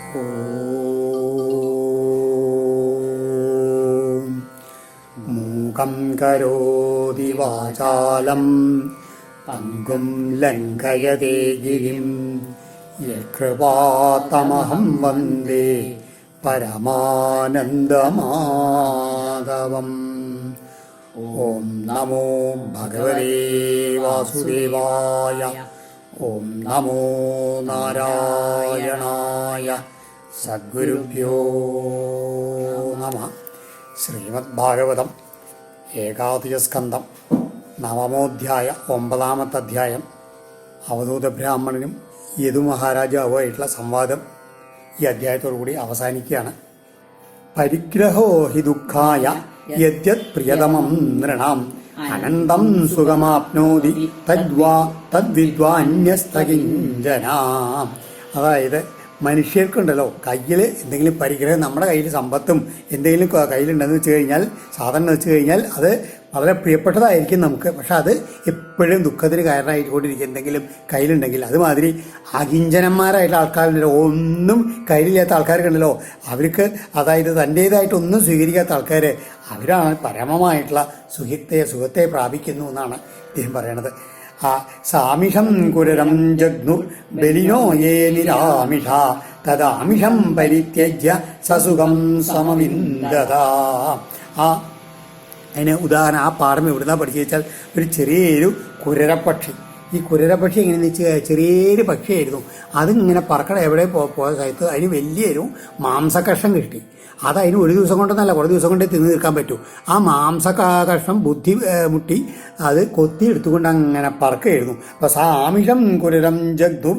ഓം മൂകം കരോതി വാചാലം പങ്കും ലംഘയതേ ഗിരിം യത്കൃപാതമഹം വന്ദേ പരമാനന്ദമാധവം. ഓം നമോ ഭഗവതേ വാസുദേവായ. ഓം നമോ നാരായണായ. സദ്ഗുരുഭ്യോ നമഃ. ശ്രീമദ് ഭാഗവതം ഏകാദശസ്കന്ധം നവമോധ്യായ 9-ാമത്തെ അധ്യായം. അവധൂത ബ്രാഹ്മണനും യദുമഹാരാജാവുമായിട്ടുള്ള സംവാദം ഈ അധ്യായത്തോടുകൂടി അവസാനിക്കുകയാണ്. പരിഗ്രഹോ ഹി ദുഃഖായ യദ്യത് പ്രിയതമം നൃണാം അനന്തം സുഖമാപ്നോതി തദ്വാ തദ്വിദ്വാന്യസ്തകിഞ്ചനാം. അതായത് മനുഷ്യർക്കുണ്ടല്ലോ കയ്യിൽ എന്തെങ്കിലും പരിഗ്രഹം, നമ്മുടെ കയ്യിൽ സമ്പത്തും എന്തെങ്കിലും കയ്യിലുണ്ടെന്ന് വെച്ച് കഴിഞ്ഞാൽ, സാധനം എന്ന് വെച്ച് കഴിഞ്ഞാൽ അത് വളരെ പ്രിയപ്പെട്ടതായിരിക്കും നമുക്ക്. പക്ഷെ അത് എപ്പോഴും ദുഃഖത്തിന് കാരണമായിട്ട് കൊണ്ടിരിക്കും എന്തെങ്കിലും കയ്യിലുണ്ടെങ്കിൽ. അതുമാതിരി അകിഞ്ചനന്മാരായിട്ടുള്ള ആൾക്കാരുണ്ടല്ലോ, ഒന്നും കയ്യിലില്ലാത്ത ആൾക്കാർക്കുണ്ടല്ലോ, അവർക്ക് അതായത് തൻ്റേതായിട്ടൊന്നും സ്വീകരിക്കാത്ത ആൾക്കാർ, അവരാണ് പരമമായിട്ടുള്ള സുഖത്തെ പ്രാപിക്കുന്നു എന്നാണ് ഇദ്ദേഹം പറയണത്. സാമിഷം കുരരം ജഗ്നുർ ബലിനോ യേ നിരാമിഷ തദാമിഷം പരിത്യജ്യ സസുഖം സമവിന്ദത. അതിന് ഉദാഹരണം, ആ പാഠം എവിടുന്നാ പഠിച്ചു വെച്ചാൽ, ഒരു ചെറിയൊരു കുരരപ്പക്ഷി. ഈ കുരരപ്പക്ഷി എങ്ങനെയെന്ന് വെച്ചാൽ ചെറിയൊരു പക്ഷിയായിരുന്നു. അതിങ്ങനെ പറക്കട എവിടെ പോയ സ്ഥലത്ത് അതിന് വലിയൊരു മാംസകഷ്ണം കിട്ടി. അതിന് ഒരു ദിവസം കൊണ്ടൊന്നല്ല, കുറേ ദിവസം കൊണ്ടേ തിന്നു തീർക്കാൻ പറ്റൂ. ആ മാംസകഷ്ണം ബുദ്ധി മുട്ടി അത് കൊത്തി എടുത്തുകൊണ്ട് അങ്ങനെ പറക്കുകയായിരുന്നു. അപ്പോൾ സാമിഷം കുരരം ജഗ്ധും.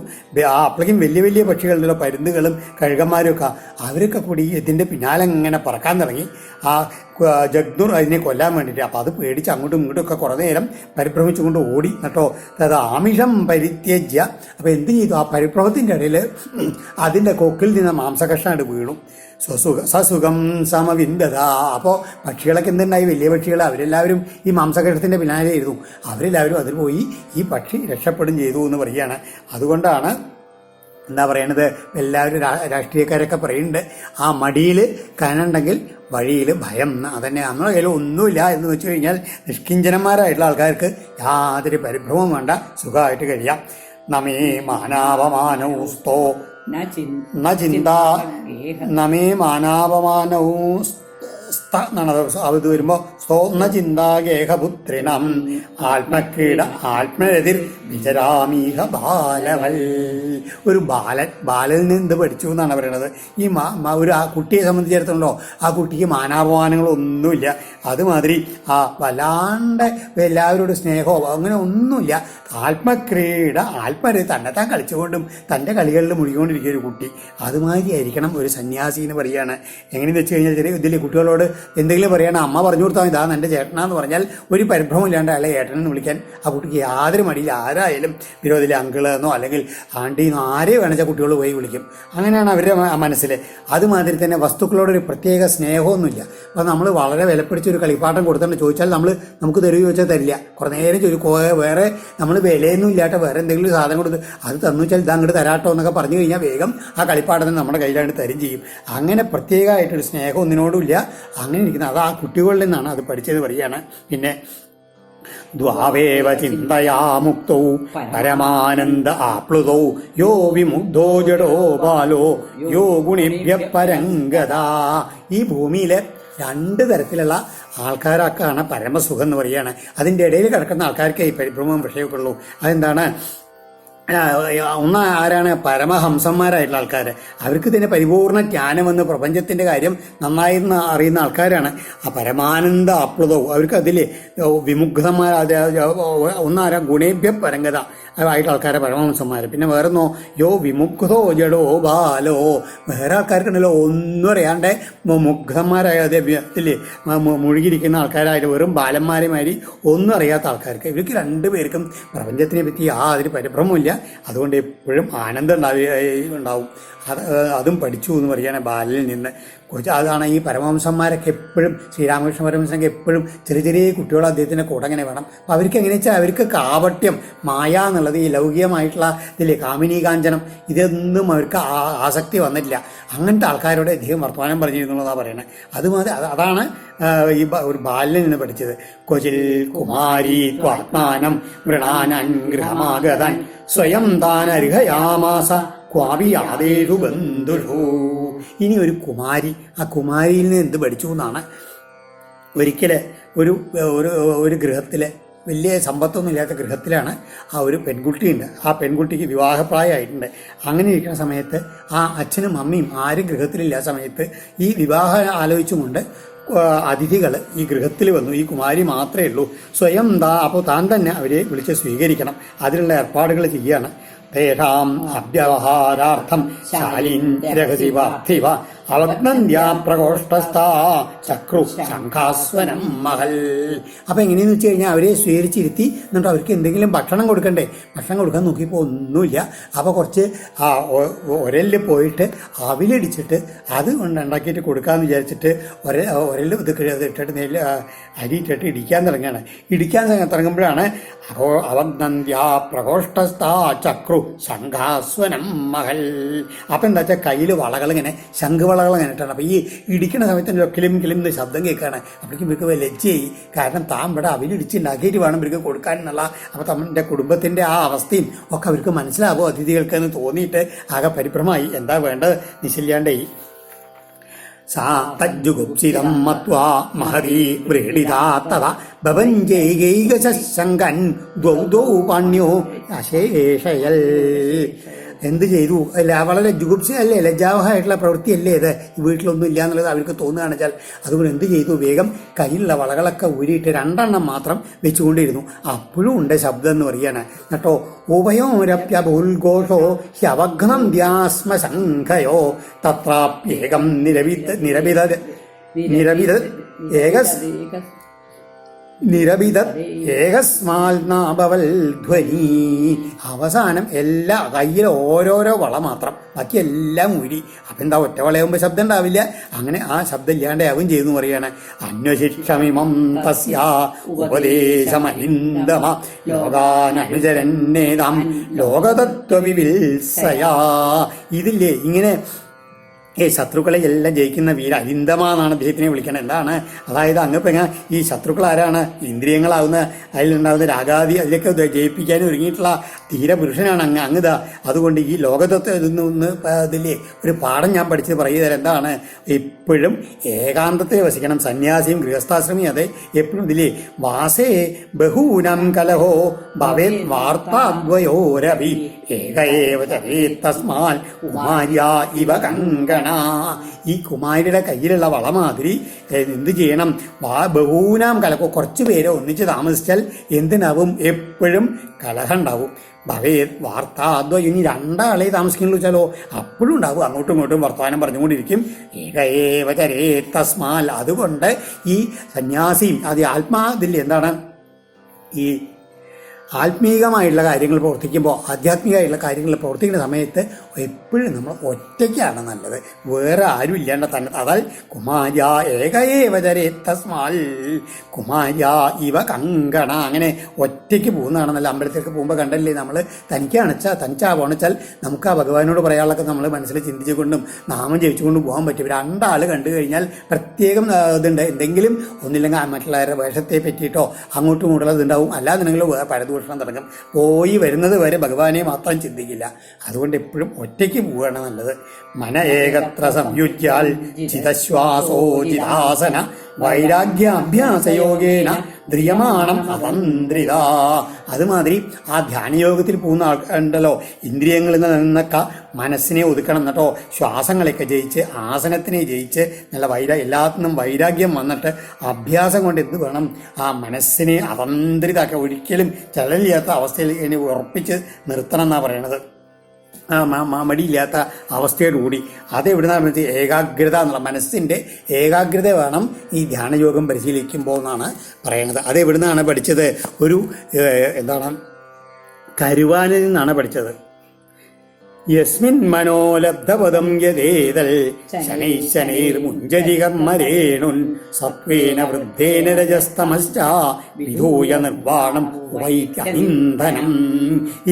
അപ്പോഴേക്കും വലിയ വലിയ പക്ഷികളുണ്ടല്ലോ, പരുന്തുകളും കഴുകന്മാരും ഒക്കെ, അവരൊക്കെ കൂടി ഇതിൻ്റെ പിന്നാലെ ഇങ്ങനെ പറക്കാൻ തുടങ്ങി. ആ ജഗ്നൂർ അതിനെ കൊല്ലാൻ വേണ്ടിയിട്ട്. അപ്പോൾ അത് പേടിച്ച് അങ്ങോട്ടും ഇങ്ങോട്ടും ഒക്കെ കുറേ നേരം പരിഭ്രമിച്ചുകൊണ്ട് ഓടി കേട്ടോ. അത് ആമിഷം പരിത്യജ്യ. അപ്പോൾ എന്ത് ചെയ്തു, ആ പരിഭ്രമത്തിൻ്റെ ഇടയിൽ അതിൻ്റെ കൊക്കിൽ നിന്ന് മാംസകഷ്ണമായിട്ട് വീണു. സസുഖം സമവിന്ദത. അപ്പോൾ പക്ഷികളൊക്കെ എന്തുണ്ടായി, വലിയ പക്ഷികൾ അവരെല്ലാവരും ഈ മാംസകഷ്ണത്തിൻ്റെ പിന്നാലെ ആയിരുന്നു. അവരെല്ലാവരും അതിൽ പോയി ഈ പക്ഷി രക്ഷപ്പെടും ചെയ്തു എന്ന് പറയുകയാണ്. അതുകൊണ്ടാണ് എന്താ പറയണത്, എല്ലാവരും രാഷ്ട്രീയക്കാരൊക്കെ പറയുന്നുണ്ട്, ആ മടിയിൽ കനുണ്ടെങ്കിൽ വഴിയിൽ ഭയം. അതന്നെ, നമ്മുടെ കയ്യിൽ ഒന്നുമില്ല എന്ന് വെച്ച് കഴിഞ്ഞാൽ നിഷ്കിഞ്ചനന്മാരായിട്ടുള്ള ആൾക്കാർക്ക് യാതൊരു പരിഭ്രമവും വേണ്ട, സുഖമായിട്ട് കഴിയാം. നമേ മാനാപമാനൗസ്തോ ന ചിന്ത നമേ മാനാപമാനവും എന്നാണ് അത് വരുമ്പോൾ സ്തോന്ന ചിന്താഗേഹപുത്രിണം ആത്മക്രീഡ ആത്മരതിർ വിചരാമീഹ ബാലവൽ. ഒരു ബാലനിൽ നിന്ന് എന്ത് പഠിച്ചു എന്നാണ് പറയണത്. ഈ ഒരു ആ കുട്ടിയെ സംബന്ധിച്ചിടത്തോളോ ആ കുട്ടിക്ക് മാനാപമാനങ്ങളൊന്നുമില്ല. അതുമാതിരി ആ വല്ലാണ്ട് എല്ലാവരോടും സ്നേഹമോ അങ്ങനെ ഒന്നുമില്ല. ആത്മക്രീഡ ആത്മരതി, തന്നെത്താൻ കളിച്ചുകൊണ്ടും തൻ്റെ കളികളിൽ മുഴുകിക്കൊണ്ടിരിക്കുന്ന ഒരു കുട്ടി. അതുമാതിരി ആയിരിക്കണം ഒരു സന്യാസി എന്ന് പറയുകയാണ്. എങ്ങനെയെന്ന് വെച്ച് കഴിഞ്ഞാൽ, ചെറിയ ഇതിൽ കുട്ടികളോട് എന്തെങ്കിലും പറയണം, അമ്മ പറഞ്ഞു കൊടുത്താൽ ഇതാ എൻ്റെ ചേട്ടനാന്ന് പറഞ്ഞാൽ ഒരു പരിഭ്രമം ഇല്ലാണ്ട് അയാളെ ഏട്ടനെന്ന് വിളിക്കാൻ ആ കുട്ടിക്ക് യാതൊരു മടിയില്ല. ആരായാലും വിരോധിലെ അങ്കിളെന്നോ അല്ലെങ്കിൽ ആണ്ടിന്നോ ആരെ വേണമെച്ചാൽ കുട്ടികൾ പോയി വിളിക്കും. അങ്ങനെയാണ് അവരുടെ മനസ്സിൽ. അതുമാതിരി തന്നെ വസ്തുക്കളോടൊരു പ്രത്യേക സ്നേഹമൊന്നുമില്ല. അപ്പോൾ നമ്മൾ വളരെ വിലപ്പിടിച്ചൊരു കളിപ്പാട്ടം കൊടുത്തിട്ട് ചോദിച്ചാൽ നമുക്ക് തരുമോ ചോദിച്ചാൽ തരില്ല. കുറേ നേരം വേറെ നമ്മൾ വിലയൊന്നും ഇല്ലാത്ത വേറെ എന്തെങ്കിലും സാധനം കൊടുത്ത് അത് തന്നു വെച്ചാൽ ഇത് അങ്ങോട്ട് തരാട്ടോ എന്നൊക്കെ പറഞ്ഞു കഴിഞ്ഞാൽ വേഗം ആ കളിപ്പാട്ടത്തിന് നമ്മുടെ കയ്യിലാണ്ട് തരും ചെയ്യും. അങ്ങനെ പ്രത്യേകമായിട്ടൊരു സ്നേഹം ഒന്നിനോടും ഇല്ല. അങ്ങനെ ഇരിക്കുന്നത് അത് ആ കുട്ടികളിൽ നിന്നാണ് അത് പഠിച്ചത് പറയുകയാണ്. പിന്നെ ദ്വാവേവ ചിന്തയാ മുക്തൗ പരമാനന്ദ ആപ്ലുതൗ യോ വിമുഗ്ധോ ജഡോ ബാലോ യോ ഗുണിഭ്യ പരംഗതാ. ഈ ഭൂമിയിലെ 2 തരത്തിലുള്ള ആൾക്കാരൊക്കെയാണ് പരമസുഖം എന്ന് പറയുകയാണ്. അതിൻ്റെ ഇടയിൽ കിടക്കുന്ന ആൾക്കാർക്ക് ഈ പരിഭ്രമവും വിഷയമൊക്കെ ഉള്ളൂ. അതെന്താണ്, ആരാണ് പരമഹംസന്മാരായിട്ടുള്ള ആൾക്കാർ. അവർക്ക് തന്നെ പരിപൂർണ ജ്ഞാനമെന്ന് പ്രപഞ്ചത്തിൻ്റെ കാര്യം നന്നായി അറിയുന്ന ആൾക്കാരാണ്. ആ പരമാനന്ദ ആപ്ലുതവും അവർക്ക് അതിൽ വിമുഗ്ധന്മാർ, ഒന്നാരാ ഗുണേഭ്യ പരംഗത ആയിട്ടുള്ള ആൾക്കാരെ പരമഹംസന്മാർ. പിന്നെ വേറൊന്നോ യോ വിമുഗ്ധോ ജഡോ ബാലോ, വേറെ ആൾക്കാർക്കുണ്ടല്ലോ ഒന്നും അറിയാണ്ട് മുഗ്ധന്മാരായ അതിൽ മുഴുകിയിരിക്കുന്ന ആൾക്കാരായിട്ട് വെറും ബാലന്മാരെമാതിരി ഒന്നും അറിയാത്ത ആൾക്കാർക്ക്. ഇവർക്ക് 2 പേർക്കും പ്രപഞ്ചത്തിനെ പറ്റി യാതൊരു പരിഭ്രമവും ഇല്ല. അതുകൊണ്ട് എപ്പോഴും ആനന്ദം ഉണ്ടാവും. അതും പഠിച്ചു എന്ന് പറയുകയാണ് ബാലനിൽ നിന്ന്. അതാണ് ഈ പരമഹംസന്മാരൊക്കെ എപ്പോഴും ശ്രീരാമകൃഷ്ണ പരമഹംസനൊക്കെ എപ്പോഴും ചെറിയ ചെറിയ കുട്ടികൾ അദ്ദേഹത്തിൻ്റെ കൂടെ ഇങ്ങനെ വേണം. അപ്പോൾ അവർക്ക് എങ്ങനെയാ വെച്ചാൽ അവർക്ക് കാപട്യം മായ എന്നുള്ളത് ഈ ലൗകികമായിട്ടുള്ള ഇതില്ലേ കാമിനി കാഞ്ചനം ഇതൊന്നും അവർക്ക് ആസക്തി വന്നിട്ടില്ല. അങ്ങനത്തെ ആൾക്കാരോട് അദ്ദേഹം വർത്തമാനം പറഞ്ഞിരുന്നുള്ളതാണ് പറയുന്നത്. അതാണ് ഈ ഒരു ബാല്യം നിന്ന് പഠിച്ചത്. കൊച്ചിൽ കുമാരി ത്വാത്മാനം മൃണാനൻ ഗൃഹമാഗതൻ സ്വയം താനർഹയാമാസ ക്വാപി യാതേഷു ബന്ധുഷു. ഇനി ഒരു കുമാരി, ആ കുമാരിയിൽ നിന്ന് എന്ത് പഠിച്ചു എന്നാണ്. ഒരിക്കൽ ഒരു ഗൃഹത്തിൽ, വലിയ സമ്പത്തൊന്നും ഇല്ലാത്ത ഗൃഹത്തിലാണ് ആ ഒരു പെൺകുട്ടിയുണ്ട്. ആ പെൺകുട്ടിക്ക് വിവാഹപ്രായമായിട്ടുണ്ട്. അങ്ങനെ ഇരിക്കുന്ന സമയത്ത് ആ അച്ഛനും അമ്മയും ആരും ഗൃഹത്തിലില്ലാത്ത സമയത്ത് ഈ വിവാഹം ആലോചിച്ചുകൊണ്ട് അതിഥികൾ ഈ ഗൃഹത്തിൽ വന്നു. ഈ കുമാരി മാത്രമേ ഉള്ളൂ. സ്വയം അപ്പോൾ താൻ തന്നെ അവരെ വിളിച്ച് സ്വീകരിക്കണം. അതിനുള്ള ഏർപ്പാടുകൾ ചെയ്യുകയാണ്. തേഷാം അഭ്യവഹാരാർത്ഥം ശാലിൻ രഹസി പാർത്ഥിവ അവഗ്നന്ത്യാ പ്രകോഷ്ഠസ്ഥാ ചക്രു ശംഖാസ്വനം മഹൽ. അപ്പം എങ്ങനെയെന്ന് വെച്ച് കഴിഞ്ഞാൽ അവരെ സ്വീകരിച്ചിരുത്തി എന്നിട്ട് അവർക്ക് എന്തെങ്കിലും ഭക്ഷണം കൊടുക്കണ്ടേ. ഭക്ഷണം കൊടുക്കാൻ നോക്കിയപ്പോൾ ഒന്നുമില്ല. അപ്പോൾ കുറച്ച് ഒരലിൽ പോയിട്ട് അവിലടിച്ചിട്ട് അത് ഉണ്ടാക്കിയിട്ട് കൊടുക്കാമെന്ന് വിചാരിച്ചിട്ട് ഒരൽ ഇട്ടിട്ട് അരി ഇട്ടിട്ട് ഇടിക്കാൻ തുടങ്ങുമ്പോഴാണ് അവഗ്നന്ത്യാ പ്രകോഷ്ഠസ്ഥാ ചക്രു ശംഖാസ്വനം മഹൽ. അപ്പം എന്താ വെച്ചാൽ കയ്യിൽ വളകളിങ്ങനെ ശംഖുവളകൾ ഇങ്ങനെ ഇട്ടാണ്. അപ്പോൾ ഈ ഇടിക്കുന്ന സമയത്ത് കിളിം എന്ന് ശബ്ദം കേൾക്കുകയാണ്. അപ്പോഴേക്കും ഇവർക്ക് ലജ്ജയായി. കാരണം താൻ ഇവിടെ അവിലിടിച്ചുണ്ടാക്കിയിട്ട് വേണം ഇവർക്ക് കൊടുക്കാനെന്നുള്ള. അപ്പോൾ തമ്മിൻ്റെ കുടുംബത്തിൻ്റെ ആ അവസ്ഥയും ഒക്കെ അവർക്ക് മനസ്സിലാവും അതിഥികൾക്ക് എന്ന് തോന്നിയിട്ട് ആകെ പരിഭ്രമമായി. എന്താ വേണ്ടത് നിശ്ചയില്ലാണ്ടായി. സാ തജ്ജുഗുപ്സിതം മത്വാ മഹതീ വ്രീഡിതാ തഥ ബഭഞ്ജൈകൈകശങ്കൻ ദ്വൗ പാണ്യോ അശേഷയൽ. എന്ത് ചെയ്തു? അല്ല, വളരെ ജുഗുപ്സയല്ലേ, ലജ്ജാവഹമായിട്ടുള്ള പ്രവൃത്തിയല്ലേ ഇത്. വീട്ടിലൊന്നും ഇല്ല എന്നുള്ളത് അവർക്ക് തോന്നുകയാണ് വെച്ചാൽ അതുകൊണ്ട് എന്ത് ചെയ്തു? വേഗം കയ്യിലുള്ള വളകളൊക്കെ ഊരിയിട്ട് 2 മാത്രം വെച്ചുകൊണ്ടിരുന്നു. അപ്പോഴും ഉണ്ട് ശബ്ദം എന്ന് പറയുകയാണ് കേട്ടോ. ഉഭയോരപ്യബുൽഘോഷോ ഹ്യവഘ്നം ദ്യാസ്മ ശംഖയോ തത്രാപ്യേകം ഏകസ്മാൽനാഭവൽ ധ്വനി. അവസാനം എല്ലാ കയ്യിൽ ഓരോരോ വള മാത്രം, ബാക്കി എല്ലാം ഊരി. അപ്പം എന്താ, ഒറ്റ വളയാകുമ്പോൾ ശബ്ദം ഉണ്ടാവില്ല. അങ്ങനെ ആ ശബ്ദം ഇല്ലാണ്ടാവും ചെയ്തു പറയാണ്. അന്വശിക്ഷമിമം തസ്യാ ഉപദേശമഹിന്ദമ ലോകാനനുചരന്നേതാം ലോകതത്വവിവിത്സയാ. ഇതില്ലേ ഇങ്ങനെ ശത്രുക്കളെ എല്ലാം ജയിക്കുന്ന വീര അരിന്തമ എന്നാണ് അദ്ദേഹത്തിനെ വിളിക്കുന്നത്. എന്താണ് അതായത് അങ്ങ് ഈ ശത്രുക്കൾ ആരാണ്? ഇന്ദ്രിയങ്ങളാവുന്ന അതിലുണ്ടാകുന്ന രാഗാദി അതിലൊക്കെ ജയിപ്പിക്കാൻ ഒരുങ്ങിയിട്ടുള്ള ധീരപുരുഷനാണ് അങ്ങ്. അതുകൊണ്ട് ഈ ലോകതത്വം ഇതില്ലേ ഒരു പാഠം ഞാൻ പഠിച്ചത് പറയുക. എന്താണ്? എപ്പോഴും ഏകാന്തത്തിൽ വസിക്കണം. സന്യാസിയും ഗൃഹസ്ഥാശ്രമിയും അതെ എപ്പോഴും ഇതില്ലേ വാസേ ബഹൂനം കലഹോ ഭവേത് വാർത്താദ്വയോരവി ഏകയേവ തസ്മാൽ കുമാര്യാ ഇവ കങ്കണ. ഈ കുമാരിയുടെ കയ്യിലുള്ള വളമാതിരി എന്ത് ചെയ്യണം? ബഹൂനാം കലഹോ, കുറച്ചു പേരെ ഒന്നിച്ച് താമസിച്ചാൽ എന്തിനാവും? എപ്പോഴും കലഹം ഉണ്ടാവും. ഭവേ വാർത്താദ്വയം. ഇനി 2 ആളെ താമസിക്കുന്നുള്ളൂ വെച്ചാലോ അപ്പോഴും ഉണ്ടാവും. അങ്ങോട്ടും ഇങ്ങോട്ടും വർത്തമാനം പറഞ്ഞുകൊണ്ടിരിക്കും. ഏകയേവ ചരേ തസ്മാൽ. അതുകൊണ്ട് ഈ സന്യാസിയും അത് ആത്മാതിൽ എന്താണ് ഈ ആത്മീകമായിട്ടുള്ള കാര്യങ്ങൾ പ്രവർത്തിക്കുമ്പോൾ, ആധ്യാത്മികമായിട്ടുള്ള കാര്യങ്ങൾ പ്രവർത്തിക്കുന്ന സമയത്ത് എപ്പോഴും നമ്മൾ ഒറ്റയ്ക്കാണ് നല്ലത്. വേറെ ആരും ഇല്ലാണ്ട് തന്നെ. അതായത് കുമാര്യ ഏകയേവചരേ തസ്മാൽ കുമാര്യ ഇവ കങ്കണ. അങ്ങനെ ഒറ്റയ്ക്ക് പോകുന്നതാണ് നല്ല. അമ്പലത്തിലേക്ക് പോകുമ്പോൾ കണ്ടല്ലേ നമ്മൾ തനിച്ചാ പോണെച്ചാൽ നമുക്ക് ആ ഭഗവാനോട് പറയാനുള്ളതൊക്കെ നമ്മൾ മനസ്സിൽ ചിന്തിച്ചുകൊണ്ടും നാമം ജപിച്ചുകൊണ്ടും പോകാൻ പറ്റും. 2 ആൾ കണ്ടു കഴിഞ്ഞാൽ പ്രത്യേകം ഇതുണ്ട്. എന്തെങ്കിലും ഒന്നില്ലെങ്കിൽ മറ്റുള്ളവരുടെ വേഷത്തെ പറ്റിയിട്ടോ അങ്ങോട്ടും ഇങ്ങോട്ടുള്ളത് ഉണ്ടാവും. അല്ലാന്നുണ്ടെങ്കിലും പരദൂഷണം തുടങ്ങും. പോയി വരുന്നത് വരെ ഭഗവാനെ മാത്രം ചിന്തിക്കില്ല. അതുകൊണ്ട് എപ്പോഴും ഒറ്റയ്ക്ക് പോവുകയാണ് നല്ലത്. മന ഏകത്ര സംയുജ്യാൽ ചിതശ്വാസോ ചിതാസന വൈരാഗ്യാഭ്യാസയോഗേന ദ്രിയമാണം അതന്ത്രിത. അതുമാതിരി ആ ധ്യാനയോഗത്തിൽ പോകുന്ന ആൾക്കാരുണ്ടല്ലോ, ഇന്ദ്രിയങ്ങളിൽ നിന്നൊക്കെ മനസ്സിനെ ഒതുക്കണം എന്നിട്ടോ. ശ്വാസങ്ങളെയൊക്കെ ജയിച്ച് ആസനത്തിനെ ജയിച്ച് നല്ല എല്ലാത്തിനും വൈരാഗ്യം വന്നിട്ട് അഭ്യാസം കൊണ്ട് എന്ത് വേണം? ആ മനസ്സിനെ അതന്ത്രിതാക്കുക. ഒരിക്കലും ചലനില്ലാത്ത അവസ്ഥയിൽ ഇനി ഉറപ്പിച്ച് നിർത്തണം എന്നാണ് പറയണത്. മടിയില്ലാത്ത അവസ്ഥയോടുകൂടി. അതെവിടുന്നാണ് പറഞ്ഞത്? ഏകാഗ്രത എന്നുള്ള മനസ്സിൻ്റെ ഏകാഗ്രത വേണം ഈ ധ്യാനയോഗം പരിശീലിക്കുമ്പോൾ എന്നാണ് പറയുന്നത്. അതെവിടുന്നാണ് പഠിച്ചത്? ഒരു എന്താണ് കരുവാനിൽ നിന്നാണ് പഠിച്ചത്. യസ്മിൻ മനോലബ്ധപദം യതേതൽ ശനൈശനൈർമുഞ്ചതി കർമ്മരേണുൻ സത്വേന വൃദ്ധേന രജസ്തമശ്ച വിധൂയ നിർവാണം വൈത്യനിന്ധനം.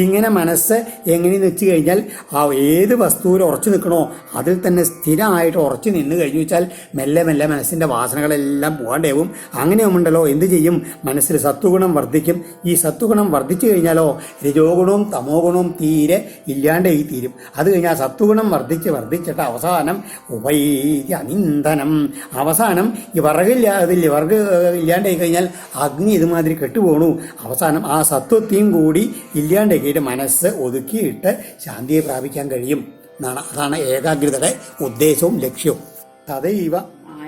ഇങ്ങനെ മനസ്സ് എങ്ങനെയെന്ന് വെച്ച് കഴിഞ്ഞാൽ ആ ഏത് വസ്തുവിൽ ഉറച്ചു നിൽക്കണോ അതിൽ തന്നെ സ്ഥിരമായിട്ട് ഉറച്ചു നിന്ന് കഴിഞ്ഞു വെച്ചാൽ മെല്ലെ മെല്ലെ മനസ്സിൻ്റെ വാസനകളെല്ലാം പോകാണ്ടാവും. അങ്ങനെയുമുണ്ടല്ലോ എന്ത് ചെയ്യും, മനസ്സിൽ സത്വഗുണം വർദ്ധിക്കും. ഈ സത്വഗുണം വർദ്ധിച്ചു കഴിഞ്ഞാലോ രജോഗുണവും തമോ ഗുണവും തീരെ ഇല്ലാണ്ടായി തീരും. അത് കഴിഞ്ഞാൽ സത്വഗുണം വർദ്ധിച്ചിട്ട് അവസാനം ഉപൈര്യനിന്ധനം, അവസാനം ഈ വിറക് ഇല്ലാണ്ടായി കഴിഞ്ഞാൽ അഗ്നി ഇതുമാതിരി കെട്ടുപോകണു. അവസാനം ആ സത്വത്തെയും കൂടി ഇല്ലാണ്ടാക്കിയിട്ട് മനസ്സ് ഒതുക്കിയിട്ട് ശാന്തിയെ പ്രാപിക്കാൻ കഴിയും എന്നാണ്. അതാണ് ഏകാഗ്രതയുടെ ഉദ്ദേശവും ലക്ഷ്യവും.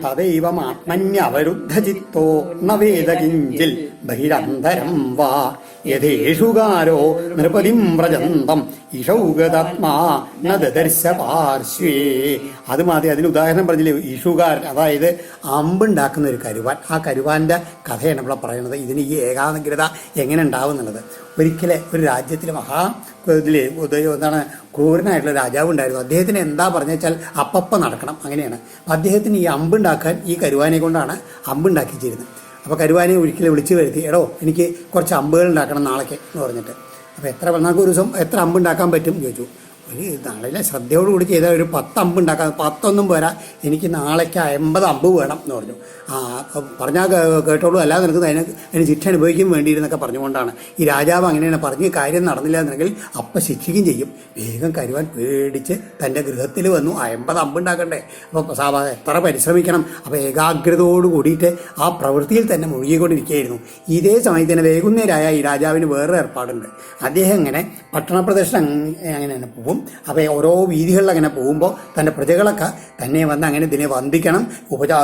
തദൈവമാത്മന്യവരുദ്ധചിത്തോ ന വേദ കിഞ്ചിൽ ബഹിരന്തരം വാ യഥേഷുകാരോ നൃപതിം വ്രജന്തം ഇഷൗഗതാത്മാ ന ദദർശ പാർശ്വേ. അതുമാതിരി അതിന് ഉദാഹരണം പറഞ്ഞില്ലേ, ഇഷുകാരൻ, അതായത് അമ്പുണ്ടാക്കുന്ന ഒരു കരുവാൻ. ആ കരുവാൻ്റെ കഥയാണ് ഇവിടെ പറയുന്നത്. ഇതിന് ഈ ഏകാഗ്രത എങ്ങനെ ഉണ്ടാവും എന്നുള്ളത്. ഒരിക്കലെ ഒരു രാജ്യത്തിൽ എന്താണ് ക്രൂരനായിട്ടുള്ള രാജാവ് ഉണ്ടായിരുന്നു. അദ്ദേഹത്തിന് എന്താ പറഞ്ഞു വെച്ചാൽ അപ്പപ്പം നടക്കണം, അങ്ങനെയാണ്. അദ്ദേഹത്തിന് ഈ അമ്പുണ്ടാക്കാൻ ഈ കരുവാനെ കൊണ്ടാണ് അമ്പുണ്ടാക്കിച്ചിരുന്നത്. അപ്പോൾ കരുവാനെ ഒരിക്കലും വിളിച്ചു വരുത്തി, എടോ എനിക്ക് കുറച്ച് അമ്പുകൾ ഉണ്ടാക്കണം നാളേക്ക് എന്ന് പറഞ്ഞിട്ട്. അപ്പോൾ നമുക്ക് ഒരു ദിവസം എത്ര അമ്പുണ്ടാക്കാൻ പറ്റും ചോദിച്ചു. ഒരു നാളെ ശ്രദ്ധയോടുകൂടി ചെയ്താൽ ഒരു 10 അമ്പ് ഉണ്ടാക്കാൻ, 10 പോരാ, എനിക്ക് നാളേക്ക് 50 അമ്പ് വേണം എന്ന് പറഞ്ഞു. പറഞ്ഞാൽ കേട്ടോളൂ, അല്ലാതെ നിനക്ക് അതിന് ശിക്ഷ അനുഭവിക്കും വേണ്ടിയിരുന്നൊക്കെ പറഞ്ഞുകൊണ്ടാണ്. ഈ രാജാവ് അങ്ങനെയാണ് പറഞ്ഞ് കാര്യം നടന്നില്ല എന്നുണ്ടെങ്കിൽ അപ്പം ശിക്ഷിക്കുകയും ചെയ്യും. വേഗം കരുവാൻ പേടിച്ച് തൻ്റെ ഗൃഹത്തിൽ വന്നു. 50 അമ്പ് ഉണ്ടാക്കണ്ടേ, അപ്പോൾ സാധാരണ എത്ര പരിശ്രമിക്കണം. അപ്പോൾ ഏകാഗ്രതയോട് കൂടിയിട്ട് ആ പ്രവൃത്തിയിൽ തന്നെ മുഴുകിക്കൊണ്ടിരിക്കുകയായിരുന്നു. ഇതേ സമയത്ത് തന്നെ വൈകുന്നേരമായ ഈ രാജാവിന് വേറൊരു ഏർപ്പാടുണ്ട്. അദ്ദേഹം ഇങ്ങനെ പട്ടണപ്രദർശനം അങ്ങനെയാണ് പോകും. അപ്പോൾ ഓരോ വീതികളിൽ അങ്ങനെ പോകുമ്പോൾ തൻ്റെ പ്രജകളൊക്കെ തന്നെ വന്ന് അങ്ങനെ ഇതിനെ വന്ദിക്കണം,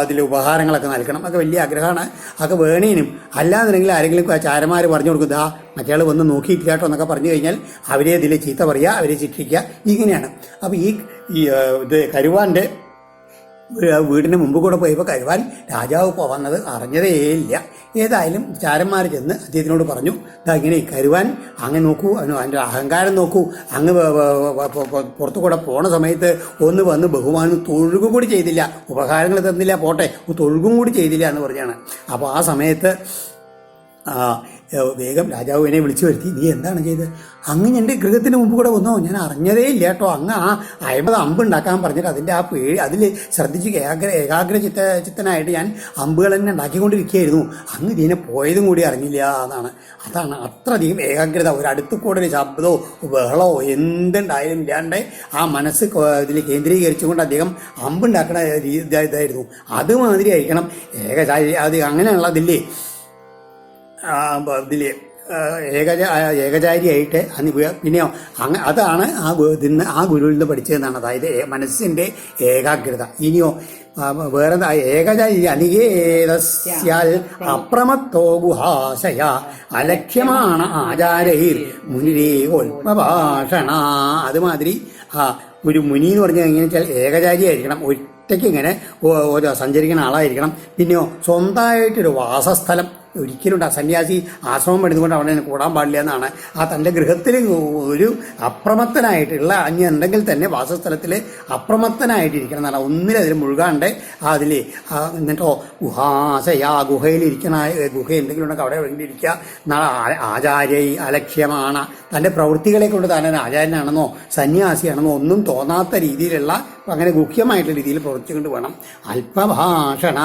അതിൽ ഉപഹാരങ്ങളൊക്കെ നൽകണം. അതൊക്കെ വലിയ ആഗ്രഹമാണ്. അതൊക്കെ വേണേനും. അല്ലാന്നുണ്ടെങ്കിൽ ആരെങ്കിലും ചാരന്മാർ പറഞ്ഞു കൊടുക്കും, ദാ മറ്റേ വന്ന് നോക്കിയിട്ടില്ല കേട്ടോ എന്നൊക്കെ പറഞ്ഞു കഴിഞ്ഞാൽ അവരെ ഇതിൽ ചീത്ത പറയുക, അവരെ ശിക്ഷിക്കുക, ഇങ്ങനെയാണ്. അപ്പോൾ ഇത് കരുവാൻ്റെ വീടിന് മുമ്പ് കൂടെ പോയപ്പോൾ കരുവാൻ രാജാവ് വന്നത് അറിഞ്ഞതേ ഇല്ല. ഏതായാലും ചാരന്മാർ ചെന്ന് അദ്ദേഹത്തിനോട് പറഞ്ഞു, ഇങ്ങനെ കരുവാൻ അങ്ങ് നോക്കൂ, അതിൻ്റെ അഹങ്കാരം നോക്കൂ, അങ്ങ് പുറത്തു കൂടെ പോണ സമയത്ത് ഒന്ന് വന്ന് ബഹുമാനം തൊഴുകും കൂടി ചെയ്തില്ല, ഉപഹാരങ്ങൾ തന്നില്ല പോട്ടെ, തൊഴുകും കൂടി ചെയ്തില്ല എന്ന് പറഞ്ഞാണ്. അപ്പോൾ ആ സമയത്ത് വേഗം രാജാവ് എന്നെ വിളിച്ചു വരുത്തി, നീ എന്താണ് ചെയ്തത്? അങ്ങ് എൻ്റെ ഗൃഹത്തിന് മുമ്പ് കൂടെ വന്നോ, ഞാൻ അറിഞ്ഞതേ ഇല്ല കേട്ടോ. അങ്ങ് ആ 50 അമ്പ് ഉണ്ടാക്കാൻ പറഞ്ഞിട്ട് അതിൻ്റെ ആ അതിൽ ശ്രദ്ധിച്ച് ചിത്തനായിട്ട് ഞാൻ അമ്പുകൾ തന്നെ ഉണ്ടാക്കിക്കൊണ്ടിരിക്കുകയായിരുന്നു. അങ്ങ് ഇതിനെ പോയതും കൂടി അറിഞ്ഞില്ല എന്നാണ്. അതാണ് അത്രയധികം ഏകാഗ്രത. ഒരടുത്ത് കൂടെ ഒരു ശബ്ദമോ ബഹളമോ എന്തുണ്ടായാലും ഇല്ലാണ്ട് ആ മനസ്സ് ഇതിൽ കേന്ദ്രീകരിച്ചുകൊണ്ട് അദ്ദേഹം അമ്പുണ്ടാക്കുന്ന ഇതായിരുന്നു. അതുമാതിരി ആയിരിക്കണം അത് അങ്ങനെയുള്ളതില്ലേ ഇതില് ഏകചാരിയായിട്ട് പിന്നെയോ അതാണ് ആ ഗുരുവിൽ നിന്ന് പഠിച്ചതെന്നാണ്. അതായത് മനസ്സിൻ്റെ ഏകാഗ്രത. ഇനിയോ വേറെ ഏകചാരി അനികേതസ്യാൽ അപ്രമത്തോ ഗുഹാശയ അലക്ഷ്യമാണ് ആചാരൈർ മുനിരേകോൽപഭാഷണ. അതുമാതിരി ഒരു മുനി എന്ന് പറഞ്ഞാൽ എങ്ങനെ വെച്ചാൽ ഏകചാരിയായിരിക്കണം, ഒറ്റയ്ക്ക് ഇങ്ങനെ സഞ്ചരിക്കുന്ന ആളായിരിക്കണം. പിന്നെയോ സ്വന്തമായിട്ടൊരു വാസസ്ഥലം ഒരിക്കലും സന്യാസി ആശ്രമം എടുത്തുകൊണ്ട് അവിടെ കൂടാൻ പാടില്ല എന്നാണ്. തൻ്റെ ഗൃഹത്തിൽ ഒരു അപ്രമത്തനായിട്ടുള്ള എന്തെങ്കിൽ തന്നെ വാസസ്ഥലത്തിൽ അപ്രമത്തനായിട്ടിരിക്കണം എന്നാണ്. ഒന്നിലതിൽ മുഴുകാണ്ട് അതിൽ എന്നിട്ടോ ഗുഹയിലിരിക്കണ ഗുഹ എന്തെങ്കിലും ഉണ്ടെങ്കിൽ അവിടെ വേണ്ടിയിരിക്കുക എന്നാണ്. ആചാര്യ അലക്ഷ്യമാണ്, തൻ്റെ പ്രവൃത്തികളെ കൊണ്ട് താൻ ആചാര്യനാണെന്നോ സന്യാസിയാണെന്നോ ഒന്നും തോന്നാത്ത രീതിയിലുള്ള അങ്ങനെ ഗുഹ്യമായിട്ടുള്ള രീതിയിൽ പ്രവർത്തിച്ചുകൊണ്ട് വേണം. അല്പഭാഷണ,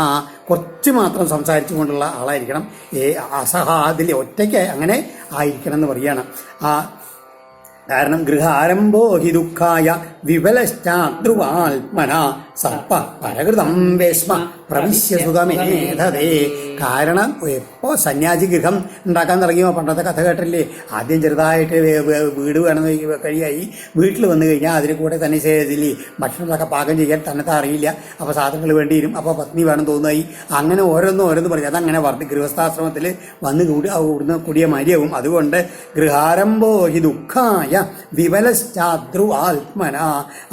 കുറച്ച് മാത്രം സംസാരിച്ചു കൊണ്ടുള്ള ആളായിരിക്കണം. അതിൽ ഒറ്റയ്ക്ക് അങ്ങനെ ആയിരിക്കണം എന്ന് പറയുകയാണ്. കാരണം ഗൃഹാരംഭോ ഹി ദുഃഖായ വിപലശ്ചാദ്രുവാത്മന സർപ്പ പരകൃതം വേശ്മ പ്രവിശ്യ സുഖമേധതേ. കാരണം എപ്പോൾ സന്യാസി ഗൃഹം ഉണ്ടാക്കാൻ തുടങ്ങിയോ പണ്ടത്തെ കഥ കേട്ടില്ലേ, ആദ്യം ചെറുതായിട്ട് വീട് വേണമെന്ന് കഴിയായി വീട്ടിൽ വന്നു കഴിഞ്ഞാൽ അതിന് കൂടെ തന്നെ ഇതിൽ ഭക്ഷണമൊക്കെ പാകം ചെയ്യാൻ തന്നത്തെ അറിയില്ല. അപ്പോൾ സാധനങ്ങൾ വേണ്ടി വരും, അപ്പോൾ പത്നി വേണം തോന്നുമായി. അങ്ങനെ ഓരോന്ന് പറയും. അതങ്ങനെ ഗൃഹസ്ഥാശ്രമത്തിൽ വന്ന് അവിടുന്ന് കൂടിയ മര്യാവും. അതുകൊണ്ട് ഗൃഹാരംഭോ ഹി ദുഃഖായ മായ വിവലശ്ചാദ്രു ആത്മന.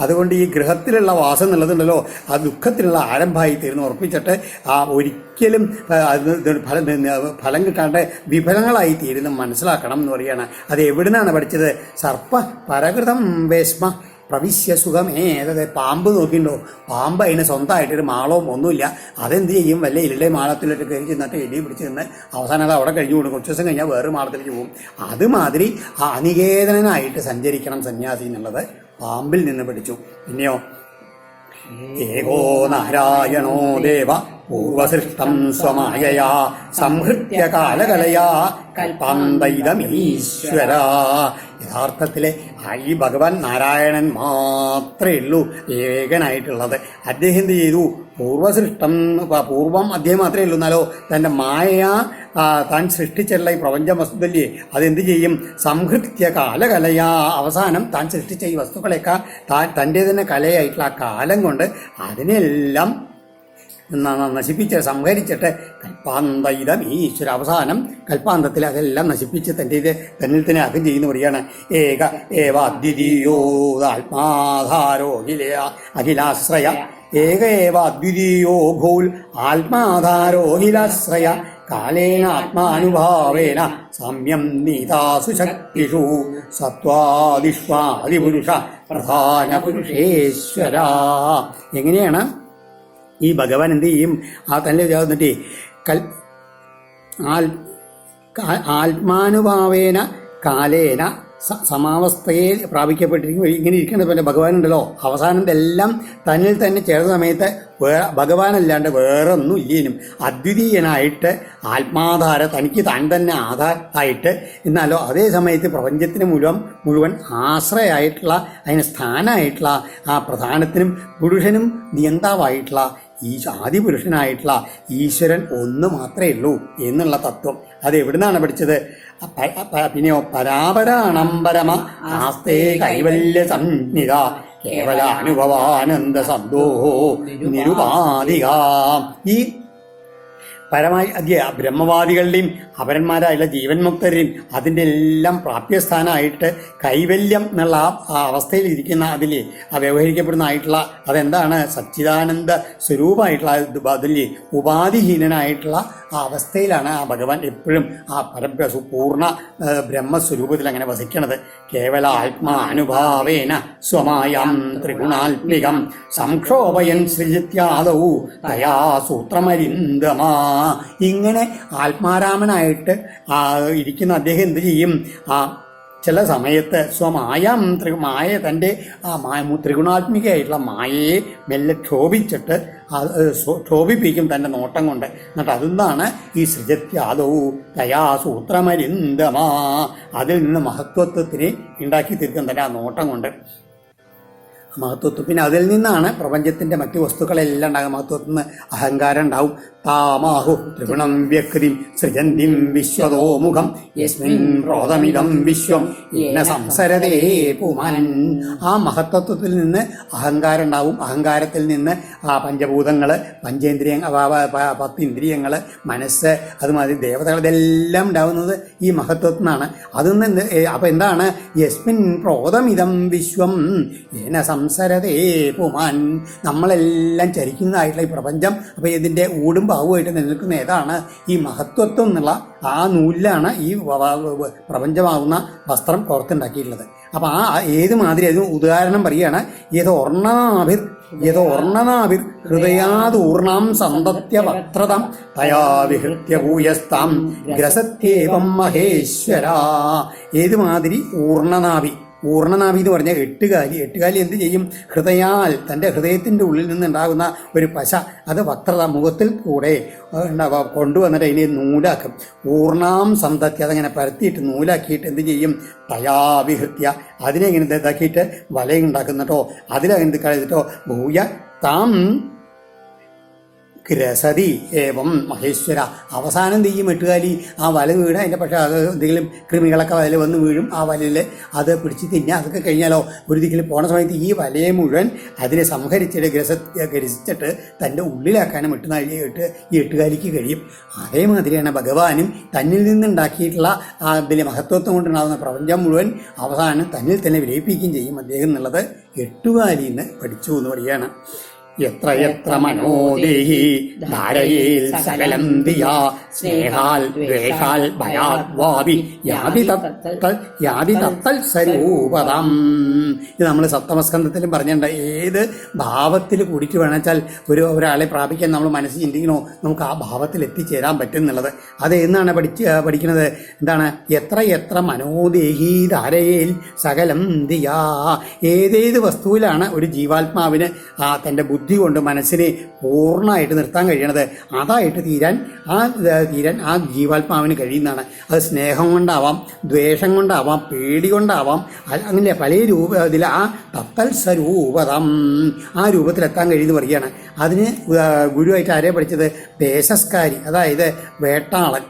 അതുകൊണ്ട് ഈ ഗൃഹത്തിലുള്ള വാസം എന്നുള്ളതുണ്ടല്ലോ ആ ദുഃഖത്തിലുള്ള ആരംഭമായി തീർന്ന് ഉറപ്പിച്ചിട്ട് ഒരിക്കലും ഫലം കിട്ടാണ്ട് വിഫലങ്ങളായി തീരുന്നു മനസ്സിലാക്കണം എന്ന് പറയുകയാണ്. അത് എവിടുന്നാണ് പഠിച്ചത്? സർപ്പ പരകൃതം വേശ്മ പ്രവിശ്യ സുഖമേ. അതായത് പാമ്പ് നോക്കിണ്ടോ, പാമ്പ് അതിന് സ്വന്തമായിട്ടൊരു മാളവും ഒന്നുമില്ല. അതെന്ത് ചെയ്യും? വല്ല ഇരളെ മാളത്തിലിട്ട് കയറി ചെന്നിട്ട് എലി പിടിച്ച് നിന്ന് അവസാനം അത് അവിടെ കഴിഞ്ഞു കൂടും. കുറച്ച് ദിവസം കഴിഞ്ഞാൽ വേറെ മാളത്തിലേക്ക് പോകും. അതുമാതിരി അനികേതനായിട്ട് സഞ്ചരിക്കണം സന്യാസി എന്നുള്ളത് പാമ്പിൽ നിന്ന് പഠിച്ചു. പിന്നെയോ ഏകോ നാരായണോ ദേവ പൂർവസൃഷ്ടം സ്വമായയാ സംഹൃത്യ കാലകലയാ കൽപ്പാന്തൈതമീശ്വര. യഥാർത്ഥത്തില് ഈ ഭഗവാൻ നാരായണൻ മാത്രമേ ഉള്ളൂ ഏകനായിട്ടുള്ളത്. അദ്ദേഹം എന്ത് ചെയ്തു? പൂർവസൃഷ്ടം, പൂർവം അദ്ദേഹം മാത്രമേ ഉള്ളൂ. എന്നാലോ തൻ്റെ മായ താൻ സൃഷ്ടിച്ചുള്ള ഈ പ്രപഞ്ച വസ്തുതല്ലേ അതെന്ത് ചെയ്യും? സംഹൃത്യ കാലകലയാ. അവസാനം താൻ സൃഷ്ടിച്ച ഈ വസ്തുക്കളെയൊക്കെ തൻ്റെ തന്നെ കലയായിട്ടുള്ള ആ കാലം കൊണ്ട് അതിനെല്ലാം നശിപ്പിച്ച് സംഹരിച്ചിട്ട് കൽപ്പാന്തൈതം ഈശ്വര. അവസാനം കൽപ്പാന്തത്തിൽ അതെല്ലാം നശിപ്പിച്ച് തന്നിൽ തന്നെ അകം ചെയ്യുന്ന പറയാണ്. ഏക ഏവ അദ്വിതീയോ ആത്മാധാരോ അഖിലാശ്രയ. ഏക ഏവ അദ്വിതീയോ ഭൂൽ ആത്മാധാരോ അഖിലാശ്രയ. കാലേന ആത്മാനുഭാവേന സാമ്യം നീതാസു ശക്തിഷു സത്വാദിഷ്വാദിപുരുഷ പ്രധാന പുരുഷേശ്വര. എങ്ങനെയാണ് ഈ ഭഗവാൻ എന്ത് ചെയ്യും? തന്നെ വന്നിട്ട് ആത്മാനുഭാവേന കാലേന സമാവസ്ഥയെ പ്രാപിക്കപ്പെട്ടിരിക്കും. ഇങ്ങനെ ഇരിക്കുന്നത് പോലെ ഭഗവാനുണ്ടല്ലോ അവസാനം എല്ലാം തന്നിൽ തന്നെ ചേർന്ന സമയത്ത് ഭഗവാനല്ലാണ്ട് വേറെ ഒന്നും ഇല്ലേനും അദ്വിതീയനായിട്ട് ആത്മാധാര തനിക്ക് താൻ തന്നെ ആധാരമായിട്ട് എന്നാലോ അതേ സമയത്ത് പ്രപഞ്ചത്തിന് മുഴുവൻ ആശ്രയമായിട്ടുള്ള അതിന് സ്ഥാനമായിട്ടുള്ള ആ പ്രധാനത്തിനും പുരുഷനും നിയന്താവായിട്ടുള്ള ഈ ആദിപുരുഷനായിട്ടുള്ള ഈശ്വരൻ ഒന്ന് മാത്രമേ ഉള്ളൂ എന്നുള്ള തത്വം അത് എവിടുന്നാണ് പഠിച്ചത്? പിന്നെയോ പരാപരാണംബരമ ആസ്തേ കൈവല്യ സംജ്ഞിത കേവല അനുഭവാനന്ദ സന്തോഹോ നിരുപാധിക. ഈ ബ്രഹ്മവാദികളുടെയും അപരന്മാരായുള്ള ജീവൻ മുക്തരെയും അതിൻ്റെ എല്ലാം പ്രാപ്യസ്ഥാനമായിട്ട് കൈവല്യം എന്നുള്ള ആ അവസ്ഥയിൽ ഇരിക്കുന്ന അതിലെ വ്യവഹരിക്കപ്പെടുന്നതായിട്ടുള്ള അതെന്താണ്? സച്ചിദാനന്ദ സ്വരൂപമായിട്ടുള്ള അതിലെ ഉപാധിഹീനനായിട്ടുള്ള ആ അവസ്ഥയിലാണ് ആ ഭഗവാൻ എപ്പോഴും ആ പൂർണ്ണ ബ്രഹ്മസ്വരൂപത്തിൽ അങ്ങനെ വസിക്കണത്. കേവല ആത്മാനുഭാവേന സ്വമായം ത്രിഗുണാത്മികം സംക്ഷോഭയൻ സൃജിത്യാദൗ തയാ സൂത്രമരിന്ദമാ. ഇങ്ങനെ ആത്മാരാമനായിട്ട് ഇരിക്കുന്ന അദ്ദേഹം എന്ത് ചെയ്യും? ചില സമയത്ത് സ്വമായം മായ തൻ്റെ ആ ത്രിഗുണാത്മികയായിട്ടുള്ള മായയെ മെല്ലെ ക്ഷോഭിച്ചിട്ട് ക്ഷോഭിപ്പിക്കും തൻ്റെ നോട്ടം കൊണ്ട്. എന്നിട്ട് അതെന്താണ് ഈ സൃജത്യാദൗ തയാ സൂത്രമരിന്ദമാ. അതിൽ നിന്ന് മഹത്വത്വത്തിനെ ഉണ്ടാക്കി തീർക്കും തൻ്റെ ആ നോട്ടം കൊണ്ട് മഹത്വത്വം. പിന്നെ അതിൽ നിന്നാണ് പ്രപഞ്ചത്തിൻ്റെ മറ്റു വസ്തുക്കളെല്ലാം ഉണ്ടാകും. മഹത്വത്തിൽ നിന്ന് അഹങ്കാരം ഉണ്ടാവും. താമാഹു ത്രിഗുണം വ്യക്തിം സൃജന്തിം വിശ്വതോമുഖം യസ്മിൻ പ്രോതമിതം വിശ്വം യേന സംസരതേ പുമാൻ. ആ മഹത്വത്വത്തിൽ നിന്ന് അഹങ്കാരം ഉണ്ടാവും. അഹങ്കാരത്തിൽ നിന്ന് ആ പഞ്ചഭൂതങ്ങൾ, പഞ്ചേന്ദ്രിയങ്ങൾ, 10 ഇന്ദ്രിയങ്ങൾ, മനസ്സ്, അതുമാതിരി ദേവതകൾ, ഇതെല്ലാം ഉണ്ടാവുന്നത് ഈ മഹത്വത്തിൽ നിന്നാണ്. അതിൽ അപ്പം എന്താണ്? യസ്മിൻ പ്രോതമിതം വിശ്വം യേന സംസരതേ പുമാൻ. നമ്മളെല്ലാം ചരിക്കുന്നതായിട്ടുള്ള ഈ പ്രപഞ്ചം. അപ്പം ഇതിൻ്റെ ഊടും ഭാവുമായിട്ട് നിലനിൽക്കുന്ന ഏതാണ്? ഈ മഹത്വത്വം എന്നുള്ള ആ നൂലിലാണ് ഈ പ്രപഞ്ചമാകുന്ന വസ്ത്രം കോർത്തുണ്ടാക്കിയിട്ടുള്ളത്. അപ്പം ഏത് മാതിരി അതിന് ഉദാഹരണം പറയുകയാണ്. യഥോർണനാഭിർ ഹൃദയാദൂർണാം സന്തത്യ വക്ത്രതം തയാ വിഹൃത്യ ഭൂയസ്താം ഗ്രസത്യേവം മഹേശ്വര. ഏതുമാതിരി ഊർണനാഭി എന്ന് പറഞ്ഞാൽ എട്ടുകാലി എന്ത് ചെയ്യും? തൻ്റെ ഹൃദയത്തിൻ്റെ ഉള്ളിൽ നിന്നുണ്ടാകുന്ന ഒരു പശ അത് വക്രത മുഖത്തിൽ കൂടെ കൊണ്ടുവന്നിട്ട് അതിനെ നൂലാക്കും. ഊർണാം സന്തത്തി അതങ്ങനെ പരത്തിയിട്ട് നൂലാക്കിയിട്ട് എന്ത് ചെയ്യും? തയാവിഹൃത്യ അതിനെ ഇങ്ങനെ ഇതാക്കിയിട്ട് വലയുണ്ടാക്കുന്നിട്ടോ അതിലങ്ങനെ കഴിച്ചിട്ടോ ഭൂയ താം ഗ്രസതി ഏവം മഹേശ്വര. അവസാനം തെയ്യും എട്ടുകാലി ആ വല വീണ് അതിൻ്റെ പക്ഷേ അത് എന്തെങ്കിലും കൃമികളൊക്കെ അതിൽ വന്ന് വീഴും. ആ വലയിൽ അത് പിടിച്ച് തിന്നുക. അതൊക്കെ കഴിഞ്ഞാലോ ഒരു ദിക്കിൽ പോണ സമയത്ത് ഈ വലയെ മുഴുവൻ അതിനെ സംഹരിച്ചിട്ട് ഗ്രസിച്ചിട്ട് തൻ്റെ ഉള്ളിലാക്കാനും ഈ എട്ടുകാലിക്ക് കഴിയും. അതേമാതിരിയാണ് ഭഗവാനും തന്നിൽ നിന്നുണ്ടാക്കിയിട്ടുള്ള ആ വലിയ മഹത്വത്വം കൊണ്ടുണ്ടാകുന്ന പ്രപഞ്ചം മുഴുവൻ അവസാനം തന്നിൽ തന്നെ വിലയിപ്പിക്കുകയും ചെയ്യും അദ്ദേഹം എന്നുള്ളത് എട്ടുകാലിയിൽ നിന്ന് പഠിച്ചു എന്ന് പറയുകയാണ്. എത്ര എത്ര മനോദേഹി ധാരയേൽ സകലം ദിയാ സ്നേഹാൽ ദ്വേഷാൽ ഭയാദ്വാപി യാതി തത്തൽ സ്വരൂപതാം. ഇത് നമ്മൾ സപ്തമസ്കന്ധത്തിലും പറഞ്ഞിട്ടുണ്ട്. ഏത് ഭാവത്തിൽ കൂടിയിട്ട് വേണമെച്ചാൽ ഒരാളെ പ്രാപിക്കാൻ നമ്മൾ മനസ്സ് ചിന്തിക്കണോ നമുക്ക് ആ ഭാവത്തിൽ എത്തിച്ചേരാൻ പറ്റും എന്നുള്ളത്. അത് എന്നാണ് പഠിക്കുന്നത്? എന്താണ്? എത്ര എത്ര മനോദേഹി ധാരയേൽ സകലം ദിയാ. ഏതേത് വസ്തുവിലാണ് ഒരു ജീവാത്മാവിന് തൻ്റെ ബുദ്ധി കൊണ്ട് മനസ്സിനെ പൂർണ്ണമായിട്ട് നിർത്താൻ കഴിയണത്, അതായിട്ട് തീരാൻ ആ ജീവാത്മാവിന് കഴിയുന്നതാണ്. അത് സ്നേഹം കൊണ്ടാവാം, ദ്വേഷം കൊണ്ടാവാം, പേടി കൊണ്ടാവാം, അങ്ങനെ പല ഇതിൽ ആ തത്തൽ സ്വരൂപതം ആ രൂപത്തിലെത്താൻ കഴിയുമെന്ന് പറയുകയാണ്. അതിന് ഗുരുവായിട്ട് ആരെയാണ് പഠിച്ചത്? പേശസ്കാരി, അതായത് വേട്ടാളൻ.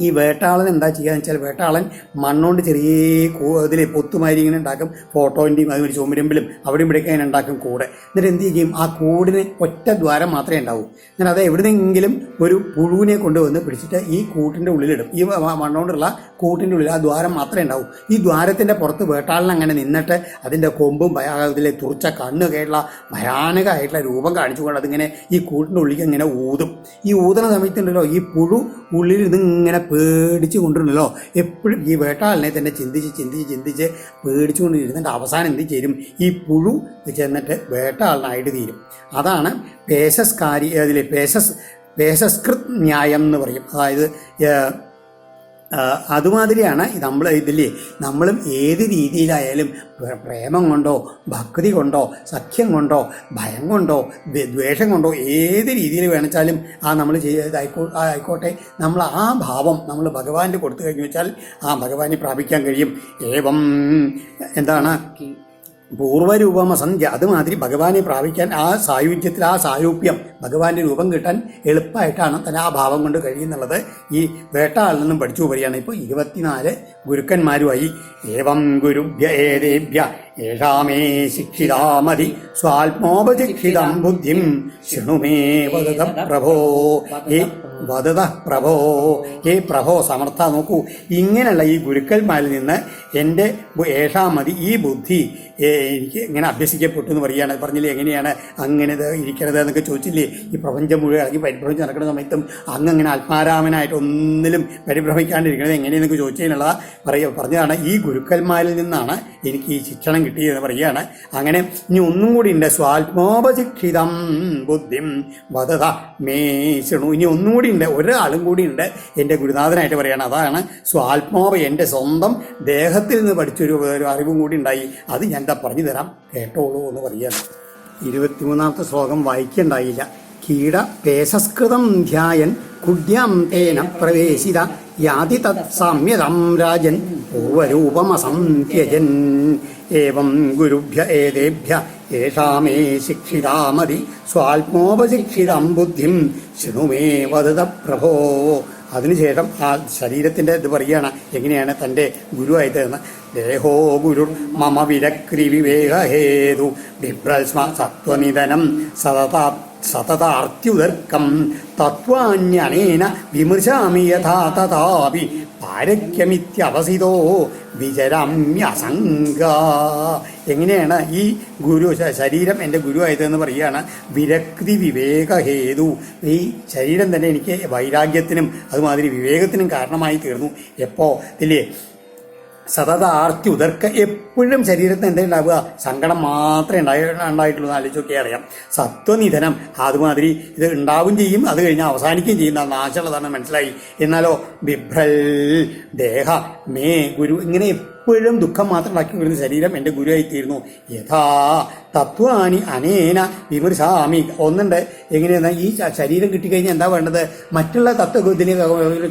ഈ വേട്ടാളൻ എന്താ ചെയ്യാന്ന് വെച്ചാൽ വേട്ടാളൻ മണ്ണുകൊണ്ട് ചെറിയ ഇതിൽ പൊത്തുമാരി ഇങ്ങനെ ഉണ്ടാക്കും. ഫോട്ടോൻ്റെയും അതുപോലെ ചുമരുമ്പിലും അവിടെയും ഇവിടെയൊക്കെ ഇങ്ങനെ ഉണ്ടാക്കും കൂട്. എന്നിട്ട് എന്ത് ചെയ്യും? ആ കൂടിന് ഒറ്റ ദ്വാരം മാത്രമേ ഉണ്ടാവൂ. എന്നാൽ അത് എവിടെന്നെങ്കിലും ഒരു പുഴുവിനെ കൊണ്ടുവന്ന് പിടിച്ചിട്ട് ഈ കൂട്ടിൻ്റെ ഉള്ളിലിടും. ഈ മണ്ണുകൊണ്ടുള്ള കൂട്ടിൻ്റെ ഉള്ളിൽ ആ ദ്വാരം മാത്രമേ ഉണ്ടാവൂ. ഈ ദ്വാരത്തിൻ്റെ പുറത്ത് വേട്ടാളൻ അങ്ങനെ നിന്നിട്ട് അതിൻ്റെ കൊമ്പും അതിലെ തുറച്ച കണ്ണൊക്കെയായിട്ടുള്ള ഭയാനകമായിട്ടുള്ള രൂപം കാണിച്ചുകൊണ്ട് അതിങ്ങനെ ഈ കൂട്ടിൻ്റെ ഉള്ളിലേക്ക് ഇങ്ങനെ ഊതും. ഈ ഊതുന്ന സമയത്തുണ്ടല്ലോ ഈ പുഴു ഉള്ളിൽ ഇതിങ്ങനെ പേടിച്ച് കൊണ്ടിരുന്നല്ലോ. എപ്പോഴും ഈ വേട്ടാളിനെ തന്നെ ചിന്തിച്ച് പേടിച്ചുകൊണ്ടിരുന്നിട്ട് അവസാനം എന്ത് ചേരും? ഈ പുഴു ചെന്നിട്ട് വേട്ടാളിനായിട്ട് തീരും. അതാണ് പേശസ്കാരി. അതിൽ പേശസ്കൃത് ന്യായം എന്ന് പറയും. അതായത് അതുമാതിരിയാണ് നമ്മളും ഏത് രീതിയിലായാലും പ്രേമം കൊണ്ടോ ഭക്തി കൊണ്ടോ സഖ്യം കൊണ്ടോ ഭയം കൊണ്ടോ ദ്വേഷം കൊണ്ടോ ഏത് രീതിയിൽ വേണിച്ചാലും നമ്മൾ ആയിക്കോട്ടെ നമ്മൾ ആ ഭാവം നമ്മൾ ഭഗവാന് കൊടുത്തു കഴിഞ്ഞു വെച്ചാൽ ആ ഭഗവാനെ പ്രാപിക്കാൻ കഴിയും. ഏവം എന്താണ് പൂർവ്വരൂപമസന്ധ്യ. അതുമാതിരി ഭഗവാനെ പ്രാപിക്കാൻ ആ സായുജ്യത്തിൽ ആ സാരൂപ്യം ഭഗവാന്റെ രൂപം കിട്ടാൻ എളുപ്പമായിട്ടാണ് തന്നെ ആ ഭാവം കൊണ്ട് കഴിയുന്നുള്ളത് ഈ വേട്ടാളിൽ നിന്നും പഠിച്ചു പോവുകയാണ്. ഇപ്പോൾ 24 ഗുരുക്കന്മാരുമായി. ഏവം ഗുരുഭ്യ ഏതേഭ്യ ഏഷാമേ ശിക്ഷിതാമതി സ്വാത്മോപശിക്ഷിതം ബുദ്ധിം ശൃണുമേ വദത പ്രഭോ. വദത പ്രഭോ, പ്രഭോ സമർത്ഥ. നോക്കൂ, ഇങ്ങനെയുള്ള ഈ ഗുരുക്കന്മാരിൽ നിന്ന് എൻ്റെ ഏഷാമതി ഈ ബുദ്ധി എനിക്ക് ഇങ്ങനെ അഭ്യസിക്കപ്പെട്ടു എന്ന് പറയുകയാണ്. പറഞ്ഞില്ലേ എങ്ങനെയാണ് അങ്ങനെ ഇരിക്കണത് എന്നൊക്കെ ചോദിച്ചില്ലേ? ഈ പ്രപഞ്ചം മുഴുവൻ ഇറങ്ങി പരിഭ്രമിച്ച് നടക്കുന്ന സമയത്തും അങ്ങനെ ആത്മാരാമനായിട്ട് ഒന്നിലും പരിഭ്രമിക്കാണ്ടിരിക്കണത് എങ്ങനെയെന്നൊക്കെ ചോദിച്ചതിനുള്ള പറഞ്ഞതാണ്. ഈ ഗുരുക്കന്മാരിൽ നിന്നാണ് എനിക്ക് ഈ ശിക്ഷണം കിട്ടിയതെന്ന് പറയുകയാണ്. അങ്ങനെ ഇനി ഒന്നും കൂടി ഉണ്ട്. സ്വാത്മോപശിക്ഷിതം ബുദ്ധിം വദത മേ ശൃണു. ഇനി ഒന്നും കൂടി ഉണ്ട്, ഒരാളും കൂടി ഉണ്ട് എൻ്റെ ഗുരുനാഥനായിട്ട് പറയുകയാണ്. അതാണ് സ്വാത്മോപ, എൻ്റെ സ്വന്തം ദേഹത്തിൽ നിന്ന് പഠിച്ചൊരു അറിവും കൂടി ഉണ്ടായി. അത് ഞാൻ എന്താ പറഞ്ഞു തരാം, കേട്ടോളൂ എന്ന് പറയുകയാണ്. 23ാമത്തെ ശ്ലോകം വായിക്കണ്ടായില്ല. കീട പേശസ്കൃതം ധ്യായൻ കുഡ്യാം തേന പ്രവേശിത യാതി തത് സാമ്യതം രാജൻ പൂർവരൂപമസംത്യജൻ. ഏവം ഗുരുഭ്യ ഏതേഭ്യ ഏഷാമേ ശിക്ഷിതാമതി സ്വാത്മോപശിക്ഷിതം ബുദ്ധിം ശൃണുമേ വദത പ്രഭോ. അതിനുശേഷം ആ ശരീരത്തിൻ്റെ ഇത് പറയുകയാണ് എങ്ങനെയാണ് തൻ്റെ ഗുരുവായിട്ട് എന്ന്. ദേഹോ ഗുരു മമ വിരക്രി വിവേകഹേതു ബിഭ്രസ്മ സത്വനിധനം സതതാർത്യുദർക്കം തത്വാന്യനേന വിമൃശാമി യഥാ തഥാപി പാരക്യമിത്യവസിതോ വിചരാമ്യസംഗ. എങ്ങനെയാണ് ഈ ഗുരു ശരീരം എൻ്റെ ഗുരുവായതെന്ന് പറയുകയാണ്. വിരക്തി വിവേകഹേതു, ഈ ശരീരം തന്നെ എനിക്ക് വൈരാഗ്യത്തിനും അതുമാതിരി വിവേകത്തിനും കാരണമായി തീർന്നു. എപ്പോൾ ഇല്ലേ? സതതാർത്തി ഉദർക്ക. എപ്പോഴും ശരീരത്തിന് എന്താ ഉണ്ടാവുക? സങ്കടം മാത്രമേ ഉണ്ടായിട്ടുള്ളൂ എന്ന് ആലോചിച്ചൊക്കെ അറിയാം. സത്വനിധനം അതുമാതിരി ഇത് ഉണ്ടാവും ചെയ്യും, അത് കഴിഞ്ഞാൽ അവസാനിക്കുകയും ചെയ്യും. നാശമുള്ളതാണ് മനസ്സിലായി. എന്നാലോ ബിഭ്രൽ ദേഹ മേ ഗുരു. ഇങ്ങനെ എപ്പോഴും ദുഃഖം മാത്രം ഉണ്ടാക്കി വരുന്ന ശരീരം എൻ്റെ ഗുരുവായി തീർന്നു. യഥാ തത്വാനി അനേന വിമർശാമി. ഒന്നുണ്ട്, എങ്ങനെയാണ് ഈ ശരീരം കിട്ടിക്കഴിഞ്ഞാൽ എന്താ വേണ്ടത്? മറ്റുള്ള തത്വബുദ്ധിനെ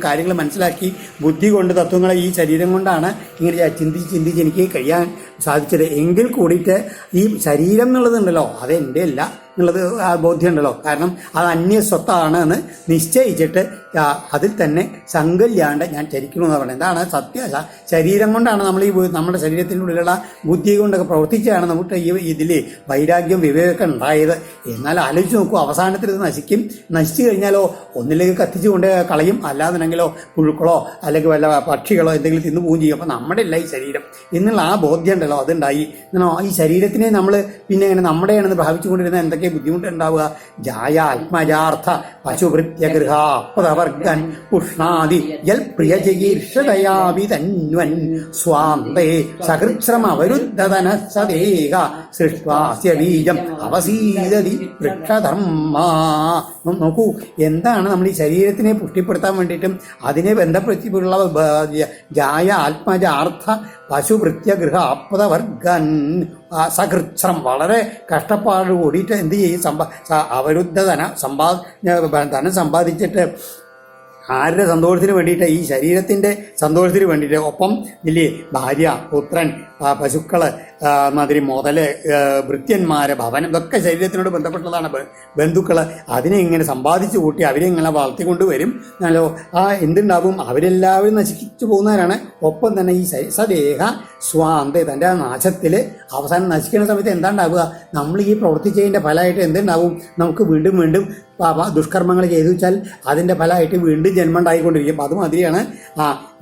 കാര്യങ്ങൾ മനസ്സിലാക്കി ബുദ്ധി കൊണ്ട് തത്വങ്ങളെ ഈ ശരീരം കൊണ്ടാണ് ഇങ്ങനെ ചിന്തിച്ച് എനിക്ക് കഴിയാൻ സാധിച്ചത്. എങ്കിൽ കൂടിയിട്ട് ഈ ശരീരം എന്നുള്ളതുണ്ടല്ലോ അത് എൻ്റെ അല്ല എന്നുള്ളത് ആ ബോധ്യമുണ്ടല്ലോ. കാരണം അത് അന്യസ്വത്താണ് എന്ന് നിശ്ചയിച്ചിട്ട് അതിൽ തന്നെ സങ്കല്യാണ്ട് ഞാൻ ചരിക്കണമെന്ന് പറയുന്നത്. എന്താണ് ശരീരം കൊണ്ടാണ് നമ്മൾ ഈ നമ്മുടെ ശരീരത്തിൻ്റെ ഉള്ളിലുള്ള ബുദ്ധി കൊണ്ടൊക്കെ പ്രവർത്തിച്ചാണ് നമുക്ക് ഈ ഇതിൽ വൈരാഗ്യം വിവേകം ഉണ്ടായത്. എന്നാൽ ആലോചിച്ച് നോക്കൂ, അവസാനത്തിൽ ഇത് നശിച്ചു കഴിഞ്ഞാലോ ഒന്നിലേക്ക് കത്തിച്ചു കൊണ്ട് കളയും, അല്ലാന്നുണ്ടെങ്കിലോ പുഴുക്കളോ അല്ലെങ്കിൽ വല്ല പക്ഷികളോ എന്തെങ്കിലും തിന്നു പോവുകയും ചെയ്യും. അപ്പം നമ്മുടെ അല്ല ഈ ശരീരം എന്നുള്ള ആ ബോധ്യം ഉണ്ടല്ലോ അതുണ്ടായി. ഈ ശരീരത്തിനെ നമ്മൾ പിന്നെ ഇങ്ങനെ നമ്മുടെയാണെന്ന് ഭാവിച്ചുകൊണ്ടിരുന്ന എന്തൊക്കെ ബുദ്ധിമുട്ടുണ്ടാവുക? ജായ ആത്മജാർത്ഥ പശുഭൃത്യഗൃഹാപദവർഗൻ ഉഷ്ണാദി യൽ പ്രിയചികീർഷതയാവി തന്വൻ സ്വാന്തേ സഹൃശ്രമവരുദ്ധതന സദേഹ സൃഷ്ടാസ്യ ബീജം അവസീദതി വൃക്ഷധർമ്മ. നോക്കൂ, എന്താണ് നമ്മൾ ഈ ശരീരത്തിനെ പുഷ്ടിപ്പെടുത്താൻ വേണ്ടിയിട്ടും അതിനെ ബന്ധപ്പെടുത്തിയുള്ള ജായ ആത്മജാർത്ഥ പശുഭൃത്യഗൃഹ ആപദവർഗൻ സകൃച്ഛ്രം വളരെ കഷ്ടപ്പാട് കൂടിയിട്ട് എന്ത് ചെയ്യും? അവരുദ്ധ ധനം സമ്പാദിച്ചിട്ട് ആരുടെ സന്തോഷത്തിന് വേണ്ടിയിട്ട്? ഈ ശരീരത്തിൻ്റെ സന്തോഷത്തിന് വേണ്ടിയിട്ട്. ഒപ്പം ഇല്ലേ ഭാര്യ, പുത്രൻ, പശുക്കള്, മാതിരി മുതല്, ഭൃത്യന്മാര്, ഭവനം, ഇതൊക്കെ ശരീരത്തിനോട് ബന്ധപ്പെട്ടതാണ്. ബന്ധുക്കള് അതിനെ ഇങ്ങനെ സമ്പാദിച്ചു കൂട്ടി അവരെ ഇങ്ങനെ വളർത്തിക്കൊണ്ടുവരും. എന്നാലോ എന്തുണ്ടാവും? അവരെല്ലാവരും നശിച്ചു പോകുന്നവരാണ്. ഒപ്പം തന്നെ ഈ സദേഹ സ്വാന്ത തൻ്റെ ആ നാശത്തിൽ അവസാനം നശിക്കുന്ന സമയത്ത് എന്താണ്ടാവുക? നമ്മൾ ഈ പ്രവർത്തിച്ചതിൻ്റെ ഫലമായിട്ട് എന്തുണ്ടാവും? നമുക്ക് വീണ്ടും വീണ്ടും ദുഷ്കർമ്മങ്ങൾ ചെയ്തു വെച്ചാൽ അതിൻ്റെ ഫലമായിട്ട് വീണ്ടും ജന്മം ഉണ്ടായിക്കൊണ്ടിരിക്കും. അതുമാതിരിയാണ്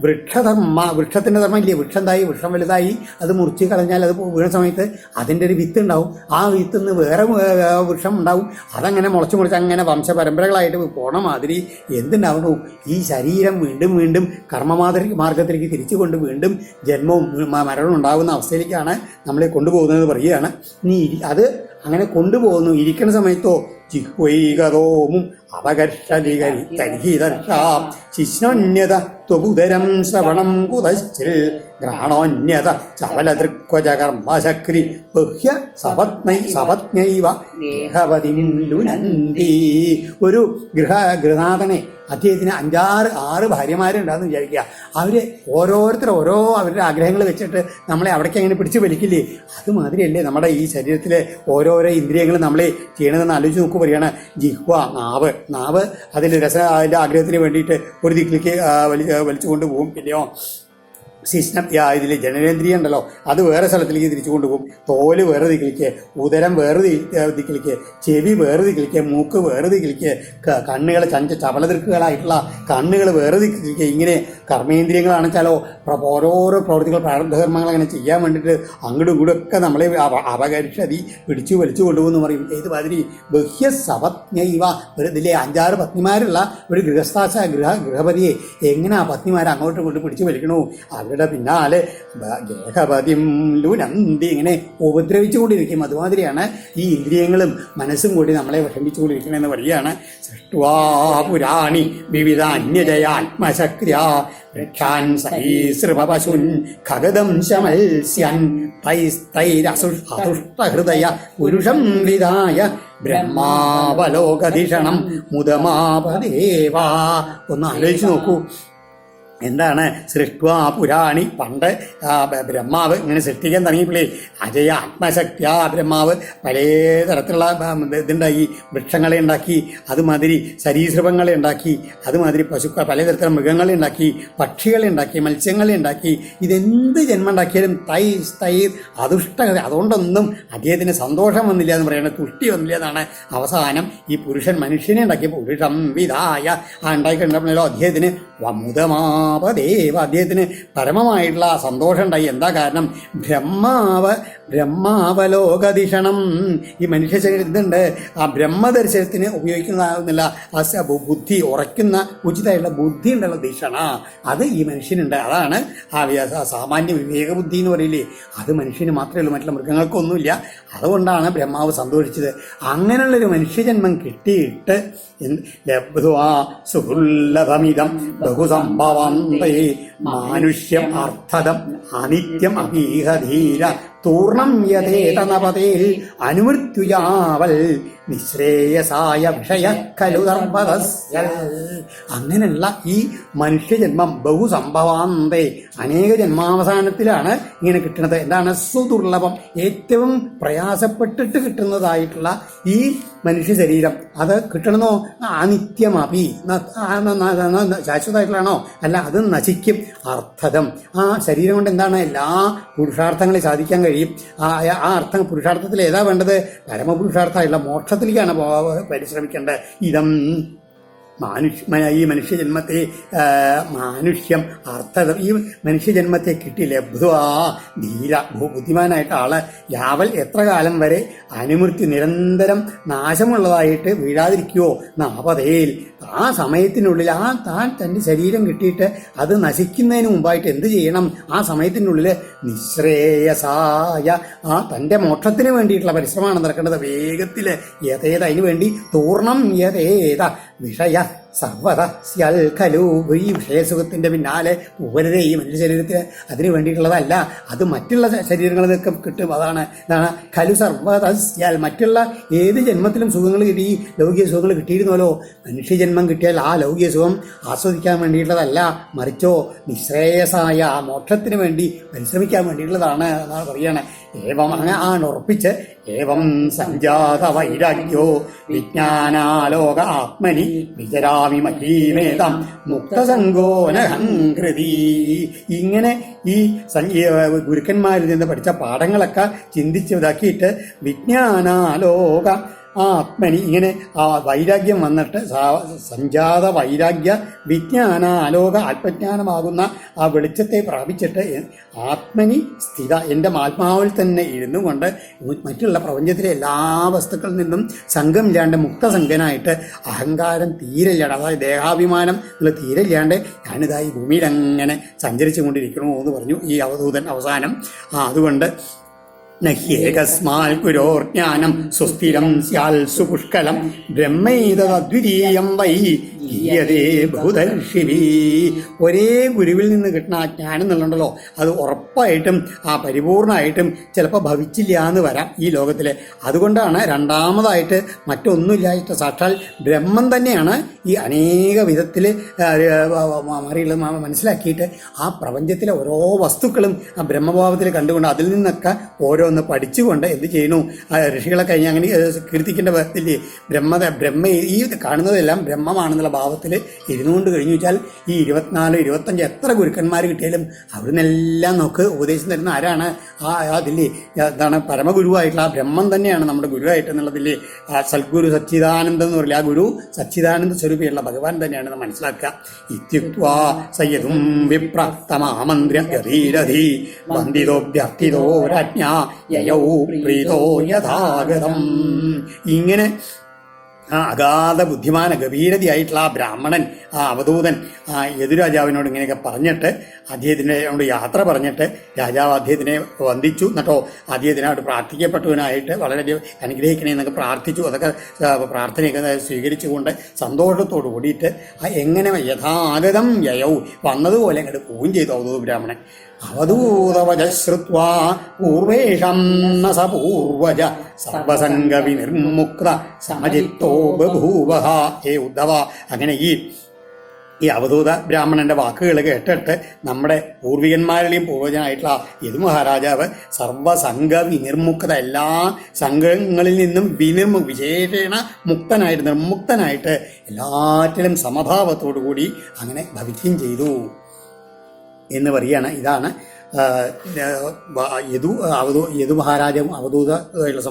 വൃക്ഷധർമ്മ. വൃക്ഷത്തിൻ്റെ ധർമ്മം ഇല്ലേ? വൃക്ഷം വലുതായി അത് മുറിച്ച് കളഞ്ഞാൽ അത് വീണ സമയത്ത് അതിൻ്റെ ഒരു വിത്ത് ഉണ്ടാവും. ആ വിത്തിൽ നിന്ന് വേറെ വൃക്ഷം ഉണ്ടാവും. അതങ്ങനെ മുളച്ച് അങ്ങനെ വംശപരമ്പരകളായിട്ട് പോണ മാതിരി എന്തുണ്ടാവുന്നു? ഈ ശരീരം വീണ്ടും വീണ്ടും മാർഗത്തിലേക്ക് തിരിച്ചുകൊണ്ട് വീണ്ടും ജന്മവും മരണവും ഉണ്ടാകുന്ന അവസ്ഥയിലേക്കാണ് നമ്മളെ കൊണ്ടുപോകുന്നത് പറയുകയാണ്. ഇനി അത് അങ്ങനെ കൊണ്ടുപോകുന്നു. ഇരിക്കുന്ന സമയത്തോ ജിഹ്വൈകരോമും അപകർഷതികരി തരിഹിതർഷാം ശിശ്നോന്യത ത്വബുദരം ശ്രവണം കുതശ്ചിൽ ഘ്രാണോന്യത ചവലദൃക്വജകർമ്മശക്രി ബഹ്യ സപത്നൈവ ദേഹപതിം ലുനന്തി. ഒരു ഗൃഹനാഥനെ അദ്ദേഹത്തിന് 5-6 ഭാര്യമാരുണ്ടാകുന്നു വിചാരിക്കുക. അവർ ഓരോരുത്തർ അവരുടെ ആഗ്രഹങ്ങൾ വെച്ചിട്ട് നമ്മളെ അവിടേക്ക് അങ്ങനെ പിടിച്ചു വലിക്കില്ലേ? അതുമാതിരിയല്ലേ നമ്മുടെ ഈ ശരീരത്തിലെ ഓരോരോ ഇന്ദ്രിയങ്ങൾ നമ്മളെ ചെയ്യണതെന്ന് ആലോചിച്ച് നോക്കൂ. പറയുകയാണ് ജിഹ്വ, നാവ് അതിൽ അതിൻ്റെ ആഗ്രഹത്തിന് വേണ്ടിയിട്ട് ഒരു ദിക്കിലേക്ക് വലിച്ചു കൊണ്ടുപോകും. പിന്നെയോ ഇതിൽ ജനനേന്ദ്രിയം ഉണ്ടല്ലോ അത് വേറെ സ്ഥലത്തിലേക്ക് തിരിച്ചു കൊണ്ടുപോകും. തോല് വേറെ ദിക്കിലേക്ക്, ഉദരം വേറെ ദിക്കിലേക്ക്, ചെവി വേറെ ദിക്കിലേക്ക്, മൂക്ക് വേറെ ദിക്കിലേക്ക്, കണ്ണുകൾ ചവലദൃക്കുകളായിട്ടുള്ള കണ്ണുകൾ വേറെ ദിക്കിലേക്ക്. ഇങ്ങനെ കർമ്മേന്ദ്രിയങ്ങളാണെച്ചാലോ ഓരോരോ പ്രവൃത്തികൾ പ്രാരബ്ധകർമ്മങ്ങൾ അങ്ങനെ ചെയ്യാൻ വേണ്ടിയിട്ട് അങ്ങോട്ടും ഇങ്ങോട്ടും ഒക്കെ നമ്മളെ അപകരിച്ചതി പിടിച്ചു വലിച്ചു കൊണ്ടുപോകുന്നു പറയും. ഏത് മാതിരി ബഹ്യ സപത്നൈവ. ഇതിലെ 5-6 പത്നിമാരുള്ള ഒരു ഗൃഹപതിയെ എങ്ങനെ ആ പത്നിമാരെ അങ്ങോട്ടും ഇങ്ങോട്ടും പിടിച്ചു വലിക്കണോ? അവരുടെ പിന്നാലെ ഗേഹപതിം ലുനന്തി ഇങ്ങനെ ഉപദ്രവിച്ചുകൊണ്ടിരിക്കും. അതുമാതിരിയാണ് ഈ ഇന്ദ്രിയങ്ങളും മനസ്സും കൂടി നമ്മളെ വിഷമിച്ചുകൊണ്ടിരിക്കണമെന്ന് പറയുകയാണ്. സൃഷ്ട്വാ പുരാണി വിവിധ അന്യജയാത്മശക്രിയ വൃക്ഷാൻ സരീസൃപശുൻ ഖഗദം ശമൽസ്യൻ തൈസ്തൈരസുഷ്ടഹൃദയ പുരുഷം വിധായ ബ്രഹ്മാവലോകധിഷണം മുദമാപദേവാ. ഒന്ന് ആലോചിച്ച് നോക്കൂ, എന്താണ് സൃഷ്ട്വാ പുരാണി. പണ്ട് ബ്രഹ്മാവ് ഇങ്ങനെ സൃഷ്ടിക്കാൻ തുടങ്ങിയപ്പോഴേ അജയ ആത്മശക്തിയാ ബ്രഹ്മാവ് പല തരത്തിലുള്ള ഇതുണ്ടാക്കി, വൃക്ഷങ്ങളെ ഉണ്ടാക്കി, അതുമാതിരി സരീസൃപങ്ങളെ ഉണ്ടാക്കി, അതുമാതിരി പലതരത്തിലുള്ള മൃഗങ്ങളെ ഉണ്ടാക്കി, പക്ഷികളെ ഉണ്ടാക്കി, മത്സ്യങ്ങളെ ഉണ്ടാക്കി. ഇതെന്ത് ജന്മം ഉണ്ടാക്കിയാലും തൈർ അതുഷ്ടകത. അതുകൊണ്ടൊന്നും അദ്ദേഹത്തിന് സന്തോഷം വന്നില്ല എന്ന് പറയുന്നത്, തുഷ്ടി വന്നില്ല എന്നാണ്. അവസാനം ഈ പുരുഷൻ മനുഷ്യനെ ഉണ്ടാക്കിയ പുരുഷം വിധായ ഉണ്ടാക്കിയിട്ടുണ്ടല്ലോ അദ്ദേഹത്തിന് വമുദമാപദേവ. അദ്ദേഹത്തിന് പരമമായിട്ടുള്ള സന്തോഷം ഉണ്ടായി. എന്താ കാരണം? ബ്രഹ്മാവലോകധിഷണം. ഈ മനുഷ്യ ശരീരത്തിനുണ്ട് ആ ബ്രഹ്മദർശനത്തിന് ഉപയോഗിക്കുന്നതാകുന്നില്ല ബുദ്ധി ഉറയ്ക്കുന്ന ഉചിതമായിട്ടുള്ള ബുദ്ധി ഉണ്ടല്ലോ ധിഷണ, അത് ഈ മനുഷ്യനുണ്ട്. അതാണ് ആ സാമാന്യ വിവേകബുദ്ധി എന്ന് പറയില്ലേ, അത് മനുഷ്യന് മാത്രമേ ഉള്ളൂ, മറ്റുള്ള മൃഗങ്ങൾക്കൊന്നുമില്ല. അതുകൊണ്ടാണ് ബ്രഹ്മാവ് സന്തോഷിച്ചത്. അങ്ങനെയുള്ളൊരു മനുഷ്യജന്മം കിട്ടിയിട്ട് ലബ്ധ്വാ സുഹൃല്ലഭമിതം ബഹുസംഭവന്തേ മാനുഷ്യം അർത്ഥദം അനിത്യം അപീഹധീര തൂർണം യഥേതനപതേൽ അനുമൃത്യുയാവൽ നിശ്രേയസായ വിഷയ ഖലു സർവതസ്യ. അങ്ങനെയുള്ള ഈ മനുഷ്യജന്മം ബഹുസംഭവാന്തേ, അനേക ജന്മാവസാനത്തിലാണ് ഇങ്ങനെ കിട്ടുന്നത്. എന്താണ്? സുദുർലഭം, ഏറ്റവും പ്രയാസപ്പെട്ടിട്ട് കിട്ടുന്നതായിട്ടുള്ള ഈ മനുഷ്യ ശരീരം. അത് കിട്ടണമെന്നോ അനിത്യമപി, ശാശ്വതമായിട്ടുള്ളതാണോ? അല്ല, അത് നശിക്കും. അർത്ഥം, ആ ശരീരം കൊണ്ട് എന്താണ്? എല്ലാ പുരുഷാർത്ഥങ്ങളെ സാധിക്കാൻ കഴിയും. ആ അർത്ഥം പുരുഷാർത്ഥത്തിൽ ഏതാ വേണ്ടത്? പരമപുരുഷാർത്ഥമായിട്ടുള്ള മോക്ഷത്തിലേക്കാണ് പരിശ്രമിക്കേണ്ടത്. ഇതം ഈ മനുഷ്യജന്മത്തെ മാനുഷ്യം അർത്ഥം, ഈ മനുഷ്യജന്മത്തെ കിട്ടി ലബ്ധ്വാ ധീര, ബുദ്ധിമാനായിട്ട് ആള് യാവൽ എത്ര കാലം വരെ അനുമൃത്യു, നിരന്തരം നാശമുള്ളതായിട്ട് വീഴാതിരിക്കുവോ നാപതേൽ, ആ സമയത്തിനുള്ളിൽ താൻ തൻ്റെ ശരീരം കിട്ടിയിട്ട് അത് നശിക്കുന്നതിന് മുമ്പായിട്ട് എന്ത് ചെയ്യണം? ആ സമയത്തിനുള്ളിൽ നിശ്രേയസായ, തൻ്റെ മോക്ഷത്തിന് വേണ്ടിയിട്ടുള്ള പരിശ്രമമാണ് നടക്കേണ്ടത്. വേഗത്തിൽ യഥേത, അതിനു വേണ്ടി തൂർണം യഥേത വിഷയ സർവത സ്യൽ ഖലു, ഈ വിഷയസുഖത്തിന്റെ പിന്നാലെ പോകരുതേ ഈ മനുഷ്യ ശരീരത്തിന്. അതിന് വേണ്ടിയിട്ടുള്ളതല്ല, അത് മറ്റുള്ള ശരീരങ്ങളിലൊക്കെ കിട്ടും. അതാണ് ഖലു സർവത സ്യൽ. മറ്റുള്ള ഏത് ജന്മത്തിലും സുഖങ്ങൾ കിട്ടി, ലൗകിക സുഖങ്ങൾ കിട്ടിയിരുന്നല്ലോ. മനുഷ്യജന്മം കിട്ടിയാൽ ആ ലൗകിക സുഖം ആസ്വദിക്കാൻ വേണ്ടിയിട്ടുള്ളതല്ല, മറിച്ചോ നിശ്രേയസായ മോക്ഷത്തിന് വേണ്ടി പരിശ്രമിക്കാൻ വേണ്ടിയിട്ടുള്ളതാണ് എന്നാണ് പറയുകയാണ്. ഏവം അങ്ങനെ ഉറപ്പിച്ച് ഏവം സംജാത വൈരാഗ്യോ വിജ്ഞാനാലോക ആത്മനി വിചരാമി മഹീമേതം മുക്തസംഗോനഹംകൃതി. ഇങ്ങനെ ഈ ഗുരുക്കന്മാരിൽ നിന്ന് പഠിച്ച പാഠങ്ങളൊക്കെ ചിന്തിച്ച് ഇതാക്കിയിട്ട് വിജ്ഞാനാലോക ആത്മനി, ഇങ്ങനെ ആ വൈരാഗ്യം വന്നിട്ട് സംജാത വൈരാഗ്യ വിജ്ഞാനാലോക, ആത്മജ്ഞാനമാകുന്ന ആ വെളിച്ചത്തെ പ്രാപിച്ചിട്ട് ആത്മനി സ്ഥിത, എൻ്റെ ആത്മാവിൽ തന്നെ ഇരുന്നു കൊണ്ട് മറ്റുള്ള പ്രപഞ്ചത്തിലെ എല്ലാ വസ്തുക്കളിൽ നിന്നും സംഘമില്ലാണ്ട് മുക്തസംഘനായിട്ട് അഹങ്കാരം തീരെയില്ലാണ്ട്, അതായത് ദേഹാഭിമാനം തീരെയില്ലാണ്ട് ഞാനിതായി ഭൂമിയിൽ അങ്ങനെ സഞ്ചരിച്ചു കൊണ്ടിരിക്കണോ എന്ന് പറഞ്ഞു ഈ അവധൂതൻ അവസാനം. അതുകൊണ്ട് നഹ്യേകസ്മാൽ ഗുരോർജ്ഞാനം സുസ്ഥിരം സ്യാൽ സുപുഷ്കലം ബ്രഹ്മൈതദ്വിതീയം വൈ ഗീയതേ ബഹുദർശിവി. ഒരേ ഗുരുവിൽ നിന്ന് കിട്ടുന്ന ആ ജ്ഞാനം എന്നുള്ളതുണ്ടല്ലോ, അത് ഉറപ്പായിട്ടും പരിപൂർണമായിട്ടും ചിലപ്പോൾ ഭവിച്ചില്ല എന്ന് വരാം ഈ ലോകത്തിൽ. അതുകൊണ്ടാണ് രണ്ടാമതായിട്ട് മറ്റൊന്നുമില്ലായിട്ട് സാക്ഷാൽ ബ്രഹ്മം തന്നെയാണ് ഈ അനേക വിധത്തിൽ മനസ്സിലാക്കിയിട്ട് ആ പ്രപഞ്ചത്തിലെ ഓരോ വസ്തുക്കളും ആ ബ്രഹ്മഭാവത്തിൽ കണ്ടുകൊണ്ട് അതിൽ നിന്നൊക്കെ ഓരോന്ന് പഠിച്ചുകൊണ്ട് എന്ത് ചെയ്യുന്നു? ഋഷികളെ കഴിഞ്ഞ് അങ്ങനെ കീർത്തിക്കേണ്ട വിധത്തില്ലേ ബ്രഹ്മ ഈ കാണുന്നതെല്ലാം ബ്രഹ്മമാണെന്നുള്ള ഭാവത്തിൽ ഇരുന്നുകൊണ്ട് കഴിഞ്ഞു വെച്ചാൽ ഈ 24, 25 എത്ര ഗുരുക്കന്മാർ കിട്ടിയാലും അവിടുന്നെല്ലാം നമുക്ക് ഉപദേശം തരുന്ന ആരാണ്? അതില്ലേ എന്താണ് പരമഗുരുവായിട്ടുള്ള ആ ബ്രഹ്മം തന്നെയാണ് നമ്മുടെ ഗുരുവായിട്ട് എന്നുള്ളതില്ലേ. സദ്ഗുരു സച്ചിദാനന്ദം എന്ന് പറയില്ല, ആ ഗുരു സച്ചിദാനന്ദ സ്വരൂപിയുള്ള ഭഗവാൻ തന്നെയാണെന്ന് മനസ്സിലാക്കുക. ഇത്യുക്വാ സയ്യദും വിപ്ര തമാമന്ത്ര്യ ഗധീരധീ വന്ദിതോഭ്യർത്ഥിതോ രാജ്ഞാ യയൗ പ്രീതോ യഥാഗതം. ഇങ്ങനെ അഗാധ ബുദ്ധിമാന ഗഭീരതയായിട്ടുള്ള ആ ബ്രാഹ്മണൻ, ആ അവധൂതൻ യദുരാജാവിനോട് ഇങ്ങനെയൊക്കെ പറഞ്ഞിട്ട് അദ്ദേഹത്തിനോട് യാത്ര പറഞ്ഞിട്ട് രാജാവ് അദ്ദേഹത്തിനെ വന്ദിച്ചു. എന്നിട്ടോ അദ്ദേഹത്തിനോട് പ്രാർത്ഥിക്കപ്പെട്ടവനായിട്ട് വളരെ അനുഗ്രഹിക്കണേ എന്നൊക്കെ പ്രാർത്ഥിച്ചു. അതൊക്കെ പ്രാർത്ഥനയൊക്കെ സ്വീകരിച്ചുകൊണ്ട് സന്തോഷത്തോടു കൂടിയിട്ട് എങ്ങനെ യഥാഗതം യയൗ വന്നതുപോലെ അങ്ങോട്ട് പോവുകയും ചെയ്തു അവധൂത ബ്രാഹ്മണൻ. അവധൂതവച ശ്രുത്വാ പൂർവേഷം ന സ പൂർവജ സർവസംഗ വിനിർമുക്ത സമചിത്തോ ബഭൂവഃ. ഹേ ഉദ്ധവ, അങ്ങനെ ഈ അവധൂത ബ്രാഹ്മണന്റെ വാക്കുകൾ കേട്ടിട്ട് നമ്മുടെ പൂർവികന്മാരുടെയും പൂർവജനായിട്ടുള്ള യദു മഹാരാജാവ് സർവസംഘ വിനിർമുക്ത, എല്ലാ സംഘങ്ങളിൽ നിന്നും വിശേഷേണ മുക്തനായിട്ട് നിർമുക്തനായിട്ട് എല്ലാറ്റിലും സമഭാവത്തോടു കൂടി അങ്ങനെ ഭവിക്കുകയും ചെയ്തു എന്ന് പറയുകയാണ്. ഇതാണ് യദു മഹാരാജവും അവധൂതമായിട്ടുള്ള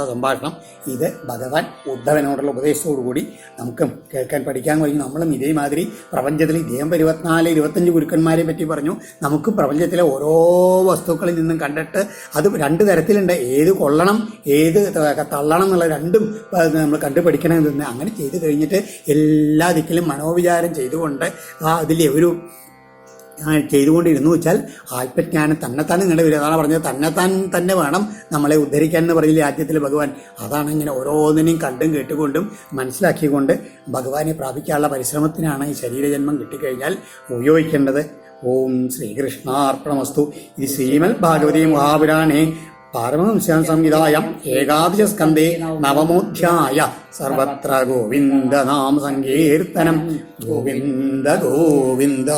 സംഭാഷണം. ഇത് ഭഗവാൻ ഉദ്ധവനോടുള്ള ഉപദേശത്തോടുകൂടി നമുക്ക് കേൾക്കാൻ പഠിക്കാൻ കഴിയും. നമ്മളും ഇതേമാതിരി പ്രപഞ്ചത്തിൽ ഇദ്ദേഹം 24, 25 ഗുരുക്കന്മാരെ പറ്റി പറഞ്ഞു. നമുക്ക് പ്രപഞ്ചത്തിലെ ഓരോ വസ്തുക്കളിൽ നിന്നും കണ്ടിട്ട് അത് 2 തരത്തിലുണ്ട്. ഏത് കൊള്ളണം, ഏത് തള്ളണം എന്നുള്ള രണ്ടും നമ്മൾ കണ്ടുപഠിക്കണമെന്ന്. അങ്ങനെ ചെയ്ത് കഴിഞ്ഞിട്ട് എല്ലാ ദിക്കിലും മനോവിചാരം ചെയ്തുകൊണ്ട് അതിലെ ഒരു ചെയ്തുകൊണ്ടിരുന്നു വെച്ചാൽ ആത്മജ്ഞാനം തന്നെത്താൻ നിങ്ങളുടെ വരും. അതാണ് പറഞ്ഞത്, തന്നെത്താൻ തന്നെ വേണം നമ്മളെ ഉദ്ധരിക്കാൻ എന്ന് പറഞ്ഞില്ലേ ആദ്യത്തിൽ ഭഗവാൻ. അതാണ് ഇങ്ങനെ ഓരോന്നിനെയും കണ്ടും കേട്ടുകൊണ്ടും മനസ്സിലാക്കിക്കൊണ്ട് ഭഗവാനെ പ്രാപിക്കാനുള്ള പരിശ്രമത്തിനാണ് ഈ ശരീരജന്മം കിട്ടിക്കഴിഞ്ഞാൽ ഉപയോഗിക്കേണ്ടത്. ഓം ശ്രീകൃഷ്ണാർപ്പണമസ്തു. ഇത് ശ്രീമദ് ഭാഗവതീ മഹാപുരാണേ പാരമഹംസ്യാം സംഹിതായാം ഏകാദശ സ്കന്ധേ നവമോധ്യായ സർവത്ര ഗോവിന്ദനാമ സങ്കീർത്തനം ഗോവിന്ദ ഗോവിന്ദ.